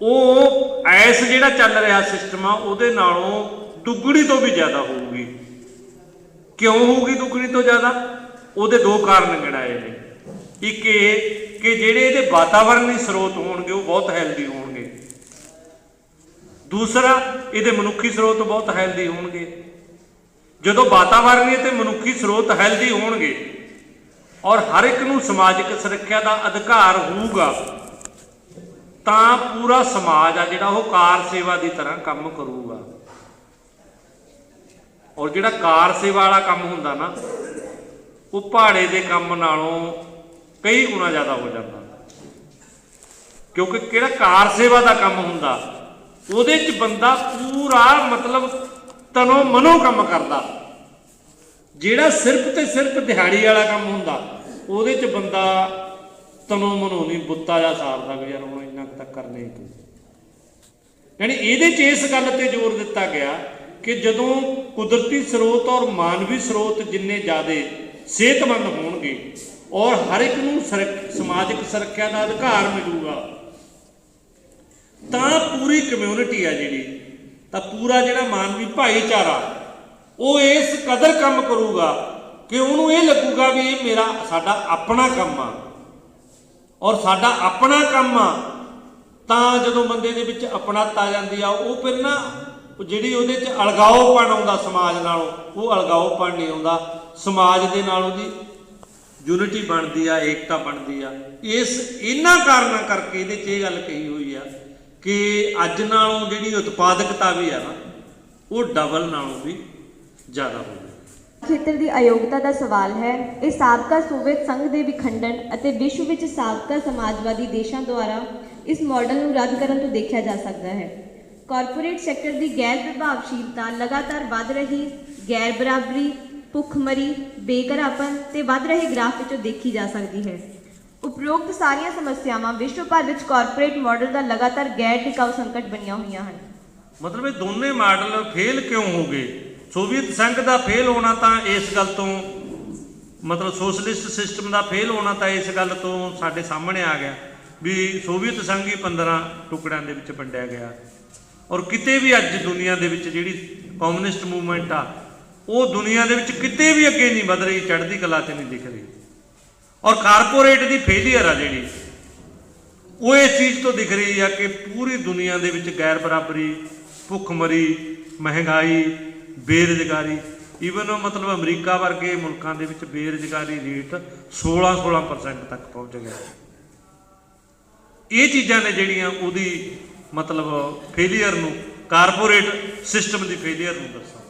ਉਹ ਐਸ ਜਿਹੜਾ ਚੱਲ ਰਿਹਾ ਸਿਸਟਮ ਆ ਉਹਦੇ ਨਾਲੋਂ ਦੁੱਗਣੀ ਤੋਂ ਵੀ ਜ਼ਿਆਦਾ ਹੋਊਗੀ। ਕਿਉਂ ਹੋਊਗੀ ਦੁੱਗਣੀ ਤੋਂ ਜ਼ਿਆਦਾ? ਉਹਦੇ 2 ਕਾਰਨ ਗਿਣਾਏ ਨੇ। ਇੱਕ ਇਹ ਕਿ ਜਿਹੜੇ ਇਹਦੇ ਵਾਤਾਵਰਣੀ ਸਰੋਤ ਹੋਣਗੇ ਉਹ ਬਹੁਤ ਹੈਲਦੀ ਹੋਣਗੇ। ਦੂਸਰਾ, ਇਹਦੇ ਮਨੁੱਖੀ ਸਰੋਤ ਬਹੁਤ ਹੈਲਦੀ ਹੋਣਗੇ। ਜਦੋਂ ਵਾਤਾਵਰਣੀ ਤੇ ਮਨੁੱਖੀ ਸਰੋਤ ਹੈਲਦੀ ਹੋਣਗੇ ਔਰ ਹਰ ਇੱਕ ਨੂੰ ਸਮਾਜਿਕ ਸੁਰੱਖਿਆ ਦਾ ਅਧਿਕਾਰ ਹੋਊਗਾ ਤਾਂ ਪੂਰਾ ਸਮਾਜ ਆ ਜਿਹੜਾ ਉਹ ਕਾਰ ਸੇਵਾ ਦੀ ਤਰ੍ਹਾਂ ਕੰਮ ਕਰੂਗਾ। ਔਰ ਜਿਹੜਾ ਕਾਰ ਸੇਵਾ ਵਾਲਾ ਕੰਮ ਹੁੰਦਾ ਨਾ ਉਹ ਪਹਾੜੇ ਦੇ ਕੰਮ ਨਾਲੋਂ ਕਈ ਗੁਣਾ ਜ਼ਿਆਦਾ ਹੋ ਜਾਂਦਾ, ਕਿਉਂਕਿ ਕਿਹੜਾ ਕਾਰ ਸੇਵਾ ਦਾ ਕੰਮ ਹੁੰਦਾ ਉਹਦੇ 'ਚ ਬੰਦਾ ਪੂਰਾ ਮਤਲਬ ਤਨੋਂ ਮਨੋਂ ਕੰਮ ਕਰਦਾ। ਜਿਹੜਾ ਸਿਰਫ ਤੇ ਸਿਰਫ ਦਿਹਾੜੀ ਵਾਲਾ ਕੰਮ ਹੁੰਦਾ ਉਹਦੇ 'ਚ ਬੰਦਾ ਤਨੋਂ ਮਨੋਂ ਨਹੀਂ ਬੁੱਤਾ ਜਾਂ ਸਾਰਦਾ ਵੀ ਯਾਰ ਹੁਣ ਇੰਨਾ ਕੁ ਤਾਂ ਕਰਨਾ ਹੀ ਪਊ। ਯਾਨੀ ਇਹਦੇ 'ਚ ਇਸ ਗੱਲ ਤੇ ਜ਼ੋਰ ਦਿੱਤਾ ਗਿਆ ਕਿ ਜਦੋਂ ਕੁਦਰਤੀ ਸਰੋਤ ਔਰ ਮਾਨਵੀ ਸਰੋਤ ਜਿੰਨੇ ਜ਼ਿਆਦਾ ਸਿਹਤਮੰਦ ਹੋਣਗੇ ਔਰ ਹਰ ਇੱਕ ਨੂੰ ਸਮਾਜਿਕ ਸੁਰੱਖਿਆ ਦਾ ਅਧਿਕਾਰ ਮਿਲੂਗਾ ਤਾਂ ਪੂਰੀ ਕਮਿਊਨਿਟੀ ਆ ਜਿਹੜੀ, ਤਾਂ ਪੂਰਾ ਜਿਹੜਾ ਮਾਨਵੀ ਭਾਈਚਾਰਾ ਉਹ ਇਸ ਕਦਰ ਕੰਮ ਕਰੂਗਾ ਕਿ ਉਹਨੂੰ ਇਹ ਲੱਗੂਗਾ ਵੀ ਇਹ ਸਾਡਾ ਆਪਣਾ ਕੰਮ ਆ। ਔਰ ਸਾਡਾ ਆਪਣਾ ਕੰਮ ਆ ਤਾਂ ਜਦੋਂ ਬੰਦੇ ਦੇ ਵਿੱਚ ਆਪਣਤ ਆ ਜਾਂਦੀ ਆ ਉਹ ਫਿਰ ਨਾ ਜਿਹੜੀ ਉਹਦੇ 'ਚ ਅਲਗਾਓਪਣ ਆਉਂਦਾ ਸਮਾਜ ਨਾਲੋਂ, ਉਹ ਅਲਗਾਓਪਣ ਨਹੀਂ ਆਉਂਦਾ, ਸਮਾਜ ਦੇ ਨਾਲ ਉਹਦੀ ਯੂਨਿਟੀ ਬਣਦੀ ਆ, ਏਕਤਾ ਬਣਦੀ ਆ। ਇਹਨਾਂ ਕਾਰਨਾਂ ਕਰਕੇ ਇਹਦੇ 'ਚ ਇਹ ਗੱਲ ਕਹੀ ਹੋਈ ਆ ਕਿ ਅੱਜ ਨਾਲੋਂ ਜਿਹੜੀ ਉਤਪਾਦਕਤਾ ਵੀ ਆ ਨਾ ਉਹ ਡਬਲ ਨਾਲੋਂ ਵੀ ਜ਼ਿਆਦਾ ਹੋਵੇ। ਖੇਤਰ ਦੀ ਅਯੋਗਤਾ ਦਾ ਸਵਾਲ ਹੈ। ਇਹ ਸਾਬਕਾ ਸੋਵੀਅਤ ਸੰਘ ਦੇ ਵਿਖੰਡਨ ਅਤੇ ਵਿਸ਼ਵ ਵਿੱਚ ਸਾਬਕਾ ਸਮਾਜਵਾਦੀ ਦੇਸ਼ਾਂ ਦੁਆਰਾ ਇਸ ਮਾਡਲ ਨੂੰ ਰੱਦ ਕਰਨ ਤੋਂ ਦੇਖਿਆ ਜਾ ਸਕਦਾ ਹੈ। ਕਾਰਪੋਰੇਟ ਸੈਕਟਰ ਦੀ ਗੈਰ ਪ੍ਰਭਾਵਸ਼ੀਲਤਾ, ਲਗਾਤਾਰ ਵੱਧ ਰਹੀ ਗੈਰ ਬਰਾਬਰੀ, ਭੁੱਖਮਰੀ, ਬੇਘਰਾਪਨ ਤੇ ਵੱਧ ਰਹੇ ਗ੍ਰਾਫ ਵਿੱਚੋਂ ਦੇਖੀ ਜਾ ਸਕਦੀ ਹੈ। ਉਪਰੋਕਤ ਸਾਰੀਆਂ ਸਮੱਸਿਆਵਾਂ ਵਿਸ਼ਵ ਭਰ ਵਿੱਚ ਕਾਰਪੋਰੇਟ ਮਾਡਲ ਦਾ ਲਗਾਤਾਰ ਗੈਰ ਟਿਕਾਊ ਸੰਕਟ ਬਣੀਆਂ ਹੋਈਆਂ ਹਨ। ਮਤਲਬ ਇਹ ਦੋਨੇ ਮਾਡਲ ਫੇਲ ਕਿਉਂ ਹੋ ਗਏ? ਸੋਵੀਅਤ ਸੰਘ ਦਾ ਫੇਲ ਹੋਣਾ ਤਾਂ ਇਸ ਗੱਲ ਤੋਂ, ਮਤਲਬ ਸੋਸ਼ਲਿਸਟ ਸਿਸਟਮ ਦਾ ਫੇਲ ਹੋਣਾ ਤਾਂ ਇਸ ਗੱਲ ਤੋਂ ਸਾਡੇ ਸਾਹਮਣੇ ਆ ਗਿਆ ਵੀ ਸੋਵੀਅਤ ਸੰਘ ਹੀ 15 ਟੁਕੜਿਆਂ ਦੇ ਵਿੱਚ ਵੰਡਿਆ ਗਿਆ। ਔਰ ਕਿਤੇ ਵੀ ਅੱਜ ਦੁਨੀਆ ਦੇ ਵਿੱਚ ਜਿਹੜੀ ਕਮਿਊਨਿਸਟ ਮੂਵਮੈਂਟ ਆ ਉਹ ਦੁਨੀਆ ਦੇ ਵਿੱਚ ਕਿਤੇ ਵੀ ਅੱਗੇ ਨਹੀਂ ਵਧ ਰਹੀ, ਚੜ੍ਹਦੀ ਕਲਾ 'ਤੇ ਨਹੀਂ ਦਿਖ ਰਹੀ। ਔਰ ਕਾਰਪੋਰੇਟ ਦੀ ਫੇਲੀਅਰ ਆ ਜਿਹੜੀ ਉਹ ਇਸ ਚੀਜ਼ ਤੋਂ ਦਿਖ ਰਹੀ ਆ ਕਿ ਪੂਰੀ ਦੁਨੀਆ ਦੇ ਵਿੱਚ ਗੈਰ ਬਰਾਬਰੀ, ਭੁੱਖਮਰੀ, ਮਹਿੰਗਾਈ, ਬੇਰੁਜ਼ਗਾਰੀ, ਈਵਨ ਮਤਲਬ ਅਮਰੀਕਾ ਵਰਗੇ ਮੁਲਕਾਂ ਦੇ ਵਿੱਚ ਬੇਰੁਜ਼ਗਾਰੀ ਰੇਟ 16% ਤੱਕ ਪਹੁੰਚ ਗਿਆ। ਇਹ ਚੀਜ਼ਾਂ ਨੇ ਜਿਹੜੀਆਂ ਉਹਦੀ ਮਤਲਬ ਫੇਲੀਅਰ ਨੂੰ, ਕਾਰਪੋਰੇਟ ਸਿਸਟਮ ਦੀ ਫੇਲੀਅਰ ਨੂੰ ਦੱਸਾਂ।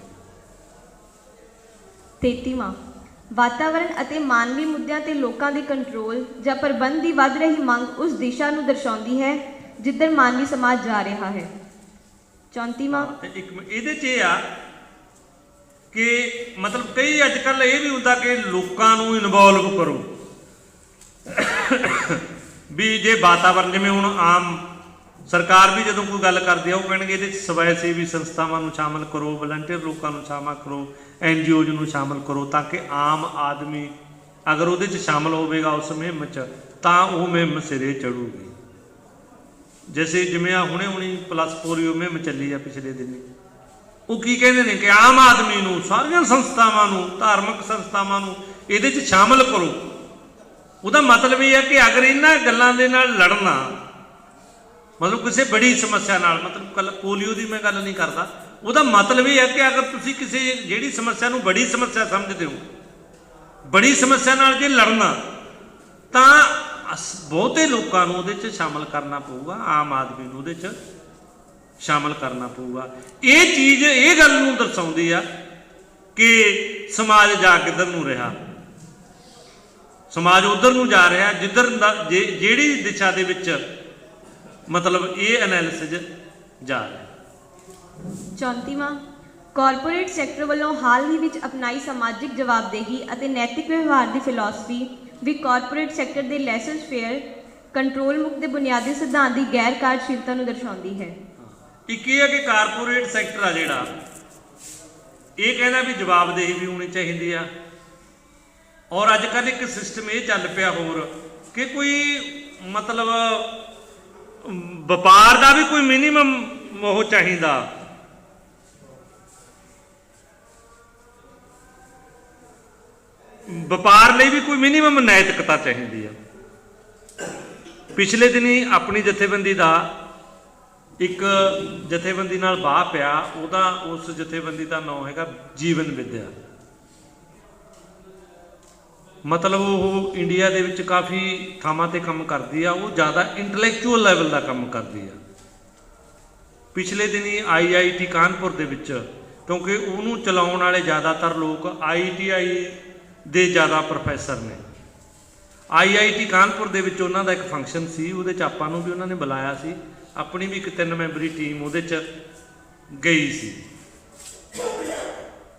33ਵਾਂ ਵਾਤਾਵਰਣ ਅਤੇ ਮਾਨਵੀ ਮੁੱਦਿਆਂ ਤੇ ਲੋਕਾਂ ਦੇ ਕੰਟਰੋਲ ਜਾਂ ਪ੍ਰਬੰਧ ਦੀ ਵੱਧ ਰਹੀ ਮੰਗ ਉਸ ਦਿਸ਼ਾ ਨੂੰ ਦਰਸਾਉਂਦੀ ਹੈ ਜਿੱਧਰ ਮਾਨਵੀ ਸਮਾਜ ਜਾ ਰਿਹਾ ਹੈ। 34ਵਾਂ ਇਹਦੇ 'ਚ ਇਹ ਆ ਕਿ ਮਤਲਬ ਕਈ ਅੱਜ ਕੱਲ੍ਹ ਇਹ ਵੀ ਹੁੰਦਾ ਕਿ ਲੋਕਾਂ ਨੂੰ ਇਨਵੋਲਵ ਕਰੋ ਵੀ ਜੇ ਵਾਤਾਵਰਨ, ਜਿਵੇਂ ਹੁਣ ਆਮ ਸਰਕਾਰ ਵੀ ਜਦੋਂ ਕੋਈ ਗੱਲ ਕਰਦੀ ਆ ਉਹ ਕਹਿਣਗੇ ਇਹਦੇ 'ਚ ਸਵੈ ਸੇਵੀ ਸੰਸਥਾਵਾਂ ਨੂੰ ਸ਼ਾਮਲ ਕਰੋ, ਵਲੰਟੀਅਰ ਲੋਕਾਂ ਨੂੰ ਸ਼ਾਮਲ ਕਰੋ, NGOs ਨੂੰ ਸ਼ਾਮਲ ਕਰੋ ਤਾਂ ਕਿ ਆਮ ਆਦਮੀ ਅਗਰ ਉਹਦੇ 'ਚ ਸ਼ਾਮਲ ਹੋਵੇਗਾ ਉਸ ਮੁਹਿੰਮ 'ਚ ਤਾਂ ਉਹ ਮੁਹਿੰਮ ਸਿਰੇ ਚੜੂਗੀ। ਜਿਵੇਂ ਆ ਹੁਣੇ ਪਲਸ ਪੋਲੀਓ ਮੁਹਿੰਮ ਚੱਲੀ ਆ ਪਿਛਲੇ ਦਿਨੀ, ਉਹ ਕੀ ਕਹਿੰਦੇ ਨੇ ਕਿ ਆਮ ਆਦਮੀ ਨੂੰ, ਸਾਰੀਆਂ ਸੰਸਥਾਵਾਂ ਨੂੰ, ਧਾਰਮਿਕ ਸੰਸਥਾਵਾਂ ਨੂੰ ਇਹਦੇ 'ਚ ਸ਼ਾਮਲ ਕਰੋ। ਉਹਦਾ ਮਤਲਬ ਇਹ ਹੈ ਕਿ ਅਗਰ ਇਹਨਾਂ ਗੱਲਾਂ ਦੇ ਨਾਲ ਲੜਨਾ, ਮਤਲਬ ਕਿਸੇ ਬੜੀ ਸਮੱਸਿਆ ਨਾਲ, ਮਤਲਬ ਕੱਲ ਪੋਲੀਓ ਦੀ ਮੈਂ ਗੱਲ ਨਹੀਂ ਕਰਦਾ, ਉਹਦਾ ਮਤਲਬ ਇਹ ਹੈ ਕਿ ਅਗਰ ਤੁਸੀਂ ਕਿਸੇ ਜਿਹੜੀ ਸਮੱਸਿਆ ਨੂੰ ਬੜੀ ਸਮੱਸਿਆ ਸਮਝਦੇ ਹੋ, ਬੜੀ ਸਮੱਸਿਆ ਨਾਲ ਜੇ ਲੜਨਾ ਤਾਂ ਬਹੁਤੇ ਲੋਕਾਂ ਨੂੰ ਉਹਦੇ 'ਚ ਸ਼ਾਮਲ ਕਰਨਾ ਪਊਗਾ, ਆਮ ਆਦਮੀ ਨੂੰ ਉਹਦੇ 'ਚ ਸ਼ਾਮਲ ਕਰਨਾ ਪਊਗਾ। ਇਹ ਚੀਜ਼ ਇਹ ਗੱਲ ਨੂੰ ਦਰਸਾਉਂਦੀ ਆ ਕਿ ਸਮਾਜ ਜਾ ਕਿੱਧਰ ਨੂੰ ਰਿਹਾ, ਸਮਾਜ ਉਧਰ ਨੂੰ ਜਾ ਰਿਹਾ ਜਿੱਧਰ ਜਿਹੜੀ ਦਿਸ਼ਾ ਦੇ ਵਿੱਚ ਮਤਲਬ ਇਹ ਐਨਾਲਿਸਿਸ ਜਾ ਰਿਹਾ। 34ਵਾਂ ਕਾਰਪੋਰੇਟ ਸੈਕਟਰ ਵੱਲੋਂ ਹਾਲ ਹੀ ਵਿੱਚ ਅਪਣਾਈ ਸਮਾਜਿਕ ਜਵਾਬਦੇਹੀ ਅਤੇ ਨੈਤਿਕ ਵਿਵਹਾਰ ਦੀ ਫਿਲਾਸਫੀ ਵੀ ਕਾਰਪੋਰੇਟ ਸੈਕਟਰ ਦੇ ਲੈਸਰ ਫੇਅਰ ਕੰਟਰੋਲ ਮੁਕਤ ਦੇ ਬੁਨਿਆਦੀ ਸਿਧਾਂਤ ਦੀ ਗੈਰ ਕਾਰਜਸ਼ੀਲਤਾ ਨੂੰ ਦਰਸਾਉਂਦੀ ਹੈ। ਇੱਕ ਇਹ ਹੈ ਕਿ ਕਾਰਪੋਰੇਟ ਸੈਕਟਰ ਆ ਜਿਹੜਾ ਇਹ ਕਹਿੰਦਾ ਵੀ ਜਵਾਬਦੇਹੀ ਵੀ ਹੋਣੀ ਚਾਹੀਦੀ ਆ। ਔਰ ਅੱਜ ਕੱਲ੍ਹ ਇੱਕ ਸਿਸਟਮ ਇਹ ਚੱਲ ਪਿਆ ਹੋਰ ਕਿ ਕੋਈ ਮਤਲਬ ਵਪਾਰ ਦਾ ਵੀ ਕੋਈ ਮਿਨੀਮਮ ਉਹ ਚਾਹੀਦਾ, ਵਪਾਰ ਲਈ ਵੀ ਕੋਈ ਮਿਨੀਮਮ ਨੈਤਿਕਤਾ ਚਾਹੀਦੀ ਆ। ਪਿਛਲੇ ਦਿਨੀ ਆਪਣੀ ਜਥੇਬੰਦੀ ਦਾ ਇੱਕ ਜਥੇਬੰਦੀ ਨਾਲ ਬਾਹ ਪਿਆ, ਉਸ ਜਥੇਬੰਦੀ ਦਾ ਨਾਮ ਹੈਗਾ ਜੀਵਨ ਵਿਦਿਆ। ਮਤਲਬ ਉਹ ਇੰਡੀਆ ਦੇ ਵਿੱਚ ਕਾਫੀ ਥਾਵਾਂ ਤੇ ਕੰਮ ਕਰਦੀ ਆ, ਉਹ ਜ਼ਿਆਦਾ ਇੰਟਲੈਕਚੁਅਲ ਲੈਵਲ ਦਾ ਕੰਮ ਕਰਦੀ ਆ। ਪਿਛਲੇ ਦਿਨੀ IIT ਕਾਨਪੁਰ ਦੇ ਵਿੱਚ, ਕਿਉਂਕਿ ਉਹਨੂੰ ਚਲਾਉਣ ਵਾਲੇ ਜ਼ਿਆਦਾਤਰ ਲੋਕ ITI ਦੇ ਜ਼ਿਆਦਾ ਪ੍ਰੋਫੈਸਰ ਨੇ, IIT ਕਾਨਪੁਰ ਦੇ ਵਿੱਚ ਉਹਨਾਂ ਦਾ ਇੱਕ ਫੰਕਸ਼ਨ ਸੀ, ਉਹਦੇ 'ਚ ਆਪਾਂ ਨੂੰ ਵੀ ਉਹਨਾਂ ਨੇ ਬੁਲਾਇਆ ਸੀ, ਆਪਣੀ ਵੀ ਇੱਕ 3 ਮੈਂਬਰੀ ਟੀਮ ਉਹਦੇ 'ਚ ਗਈ ਸੀ।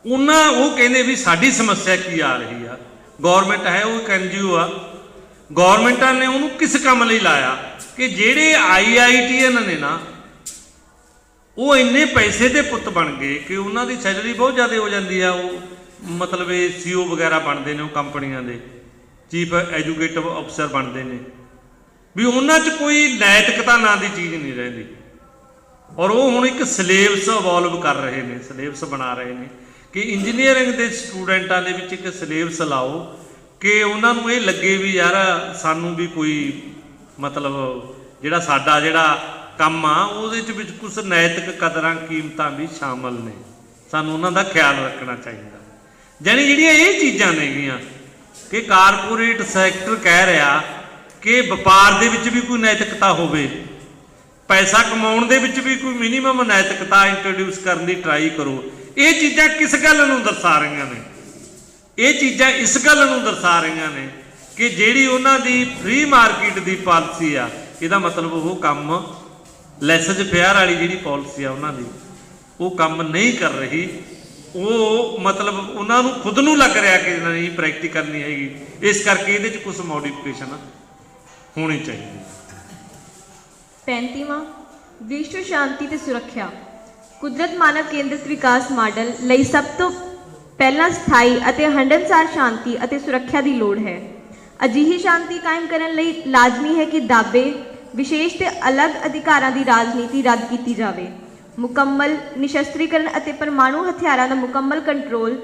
ਉਹ ਕਹਿੰਦੇ ਵੀ ਸਾਡੀ ਸਮੱਸਿਆ ਕੀ ਆ ਰਹੀ ਆ। ਗੌਰਮੈਂਟ ਹੈ ਉਹ ਇੱਕ NGO ਆ, ਗੌਰਮੈਂਟਾਂ ਨੇ ਉਹਨੂੰ ਕਿਸ ਕੰਮ ਲਈ ਲਾਇਆ ਕਿ ਜਿਹੜੇ IITN ਨੇ ਨਾ ਉਹ ਇੰਨੇ ਪੈਸੇ ਦੇ ਪੁੱਤ ਬਣ ਗਏ ਕਿ ਉਹਨਾਂ ਦੀ ਸੈਲਰੀ ਬਹੁਤ ਜ਼ਿਆਦਾ ਹੋ ਜਾਂਦੀ ਆ। ਉਹ ਮਤਲਬ ਇਹ CEO ਵਗੈਰਾ ਬਣਦੇ ਨੇ, ਉਹ ਕੰਪਨੀਆਂ ਦੇ ਚੀਫ ਐਜੂਕੇਟਿਵ ਅਫਸਰ ਬਣਦੇ ਨੇ, ਵੀ ਉਹਨਾਂ 'ਚ ਕੋਈ ਨੈਤਿਕਤਾ ਨਾਂ ਦੀ ਚੀਜ਼ ਨਹੀਂ ਰਹਿੰਦੀ। ਔਰ ਉਹ ਹੁਣ ਇੱਕ ਸਿਲੇਬਸ ਇਵੋਲਵ ਕਰ ਰਹੇ ਨੇ, ਸਿਲੇਬਸ ਬਣਾ ਰਹੇ ਨੇ ਕਿ ਇੰਜੀਨੀਅਰਿੰਗ ਦੇ ਸਟੂਡੈਂਟਾਂ ਦੇ ਵਿੱਚ ਇੱਕ ਸਿਲੇਬਸ ਲਾਓ ਕਿ ਉਹਨਾਂ ਨੂੰ ਇਹ ਲੱਗੇ ਵੀ ਯਾਰ ਸਾਨੂੰ ਵੀ ਕੋਈ ਮਤਲਬ ਜਿਹੜਾ ਸਾਡਾ ਜਿਹੜਾ ਕੰਮ ਆ ਉਹਦੇ 'ਚ ਵਿੱਚ ਕੁਝ ਨੈਤਿਕ ਕਦਰਾਂ ਕੀਮਤਾਂ ਵੀ ਸ਼ਾਮਲ ਨੇ, ਸਾਨੂੰ ਉਹਨਾਂ ਦਾ ਖਿਆਲ ਰੱਖਣਾ ਚਾਹੀਦਾ। ਜਾਣੀ ਜਿਹੜੀਆਂ ਇਹ ਚੀਜ਼ਾਂ ਨੇਗੀਆਂ ਕਿ ਕਾਰਪੋਰੇਟ ਸੈਕਟਰ ਕਹਿ ਰਿਹਾ ਕਿ ਵਪਾਰ ਦੇ ਵਿੱਚ ਵੀ ਕੋਈ ਨੈਤਿਕਤਾ ਹੋਵੇ, ਪੈਸਾ ਕਮਾਉਣ ਦੇ ਵਿੱਚ ਵੀ ਕੋਈ ਮਿਨੀਮਮ ਨੈਤਿਕਤਾ ਇੰਟਰੋਡਿਊਸ ਕਰਨ ਦੀ ਟਰਾਈ ਕਰੋ। ਇਹ ਚੀਜ਼ਾਂ ਕਿਸ ਗੱਲ ਨੂੰ ਦਰਸਾ ਰਹੀਆਂ ਨੇ? ਇਹ ਚੀਜ਼ਾਂ ਇਸ ਗੱਲ ਨੂੰ ਦਰਸਾ ਰਹੀਆਂ ਨੇ ਕਿ ਜਿਹੜੀ ਉਹਨਾਂ ਦੀ ਫ੍ਰੀ ਮਾਰਕੀਟ ਦੀ ਪਾਲਿਸੀ ਆ, ਇਹਦਾ ਮਤਲਬ ਉਹ ਕੰਮ ਲੈਸਜ ਫੇਅਰ ਵਾਲੀ ਜਿਹੜੀ ਪਾਲਿਸੀ ਆ ਉਹਨਾਂ ਦੀ, ਉਹ ਕੰਮ ਨਹੀਂ ਕਰ ਰਹੀ। ਉਹ ਮਤਲਬ ਉਹਨਾਂ ਨੂੰ ਖੁਦ ਨੂੰ ਲੱਗ ਰਿਹਾ ਕਿ ਨਹੀਂ ਪ੍ਰੈਕਟੀਕਲ ਨਹੀਂ ਹੈਗੀ, ਇਸ ਕਰਕੇ ਇਹਦੇ 'ਚ ਕੁਝ ਮੋਡੀਫਿਕੇਸ਼ਨ ਹੋਣੀ ਚਾਹੀਦੀ। 35ਵਾਂ ਵਿਸ਼ਵ ਸ਼ਾਂਤੀ ਤੇ ਸੁਰੱਖਿਆ। ਕੁਦਰਤ ਮਾਨਵ ਕੇਂਦਰਿਤ ਵਿਕਾਸ ਮਾਡਲ ਲਈ ਸਭ ਤੋਂ ਪਹਿਲਾਂ ਸਥਾਈ ਅਤੇ ਹੰਢਣਸਾਰ ਸ਼ਾਂਤੀ ਅਤੇ ਸੁਰੱਖਿਆ ਦੀ ਲੋੜ ਹੈ। ਅਜਿਹੀ ਸ਼ਾਂਤੀ ਕਾਇਮ ਕਰਨ ਲਈ ਲਾਜ਼ਮੀ ਹੈ ਕਿ ਦਾਅਵੇ, ਵਿਸ਼ੇਸ਼ ਤੇ ਅਲੱਗ ਅਧਿਕਾਰਾਂ ਦੀ ਰਾਜਨੀਤੀ ਰੱਦ ਕੀਤੀ ਜਾਵੇ। ਮੁਕੰਮਲ ਨਿਸ਼ਸਤਰੀਕਰਨ ਅਤੇ ਪਰਮਾਣੂ ਹਥਿਆਰਾਂ ਦਾ ਮੁਕੰਮਲ ਕੰਟਰੋਲ